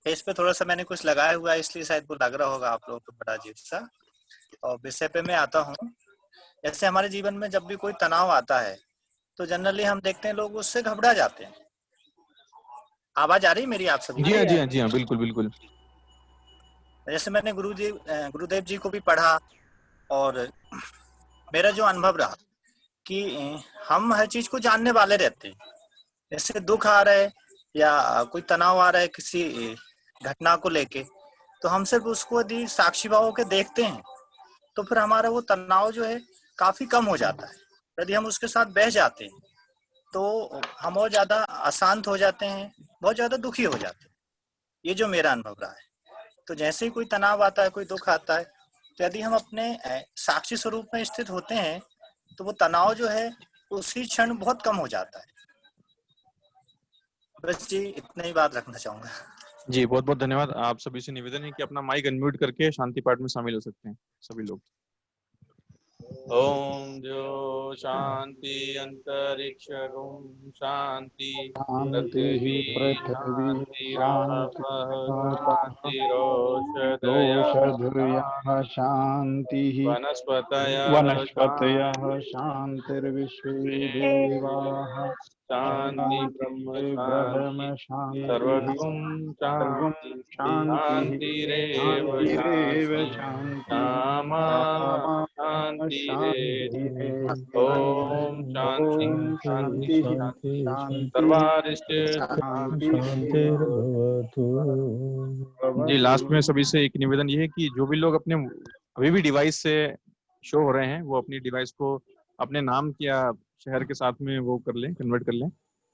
इस पे थोड़ा सा मैंने कुछ लगाया हुआ है, इसलिए शायद वो लग रहा होगा आप लोगों को बड़ा अजीब सा। और विषय पे मैं आता हूँ। जैसे हमारे जीवन में जब भी कोई तनाव आता है तो जनरली हम देखते हैं लोग उससे घबरा जाते हैं। आवाज आ रही है मेरी आप सभी? जी हाँ, जी हाँ, जी हाँ, बिल्कुल बिल्कुल। जैसे मैंने गुरुदेव जी को भी पढ़ा और मेरा जो अनुभव रहा कि हम हर चीज को जानने वाले रहते हैं। जैसे दुख आ रहा है या कोई तनाव आ रहा है किसी घटना को लेके, तो हम सिर्फ उसको यदि साक्षी भाव होकर देखते हैं तो फिर हमारा वो तनाव जो है काफी कम हो जाता है। यदि हम उसके साथ बह जाते हैं तो हम और ज्यादा अशांत हो जाते हैं, बहुत ज्यादा दुखी हो जाते हैं। ये जो मेरा अनुभव रहा है। तो जैसे ही कोई तनाव आता है, कोई दुख आता है, तो यदि हम अपने साक्षी स्वरूप में स्थित होते हैं तो वो तनाव जो है उसी क्षण बहुत कम हो जाता है। बस जी इतना ही बात रखना चाहूंगा। जी बहुत बहुत धन्यवाद। आप सभी से निवेदन है कि अपना माइक अनम्यूट करके शांति पाठ में शामिल हो सकते हैं सभी लोग। ओम जो शांति अंतरिक्ष शांति पृथ्वी शांतिरोषधयः शांतिः वनस्पतयः शांतिर्विश्वे देवाः शांति ब्रह्म शांति सर्वगुण शांतिरेव शांति ओम शांति शांति सर्वारिष्ट जी। लास्ट में सभी से एक निवेदन ये है कि जो भी लोग अपने अभी भी डिवाइस से शो हो रहे हैं वो अपनी डिवाइस को अपने नाम या शहर के साथ में वो कर लें, कन्वर्ट कर लें।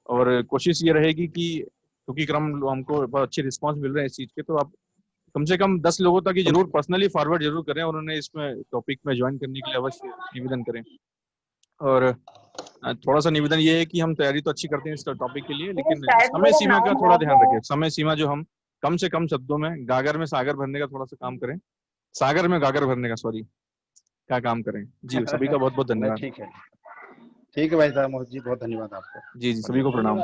और कोशिश ये रहेगी कि क्योंकि क्रम हमको बहुत अच्छे रिस्पांस मिल रहे हैं इस चीज़ के, तो आप कम से कम 10 लोगों तक ही जरूर पर्सनली फॉरवर्ड जरूर करें और उन्हें इसमें टॉपिक में ज्वाइन करने के लिए अवश्य निवेदन करें। और थोड़ा सा निवेदन ये है कि हम तैयारी तो अच्छी करते हैं इस टॉपिक के लिए, लेकिन समय सीमा का थोड़ा ध्यान रखें। समय सीमा जो हम कम से कम शब्दों में गागर में सागर भरने का थोड़ा सा काम करें, सागर में गागर भरने का सॉरी क्या काम करें। जी सभी का बहुत बहुत धन्यवाद। ठीक है भाई साहब, मोहित जी बहुत धन्यवाद आपका। जी सभी को प्रणाम।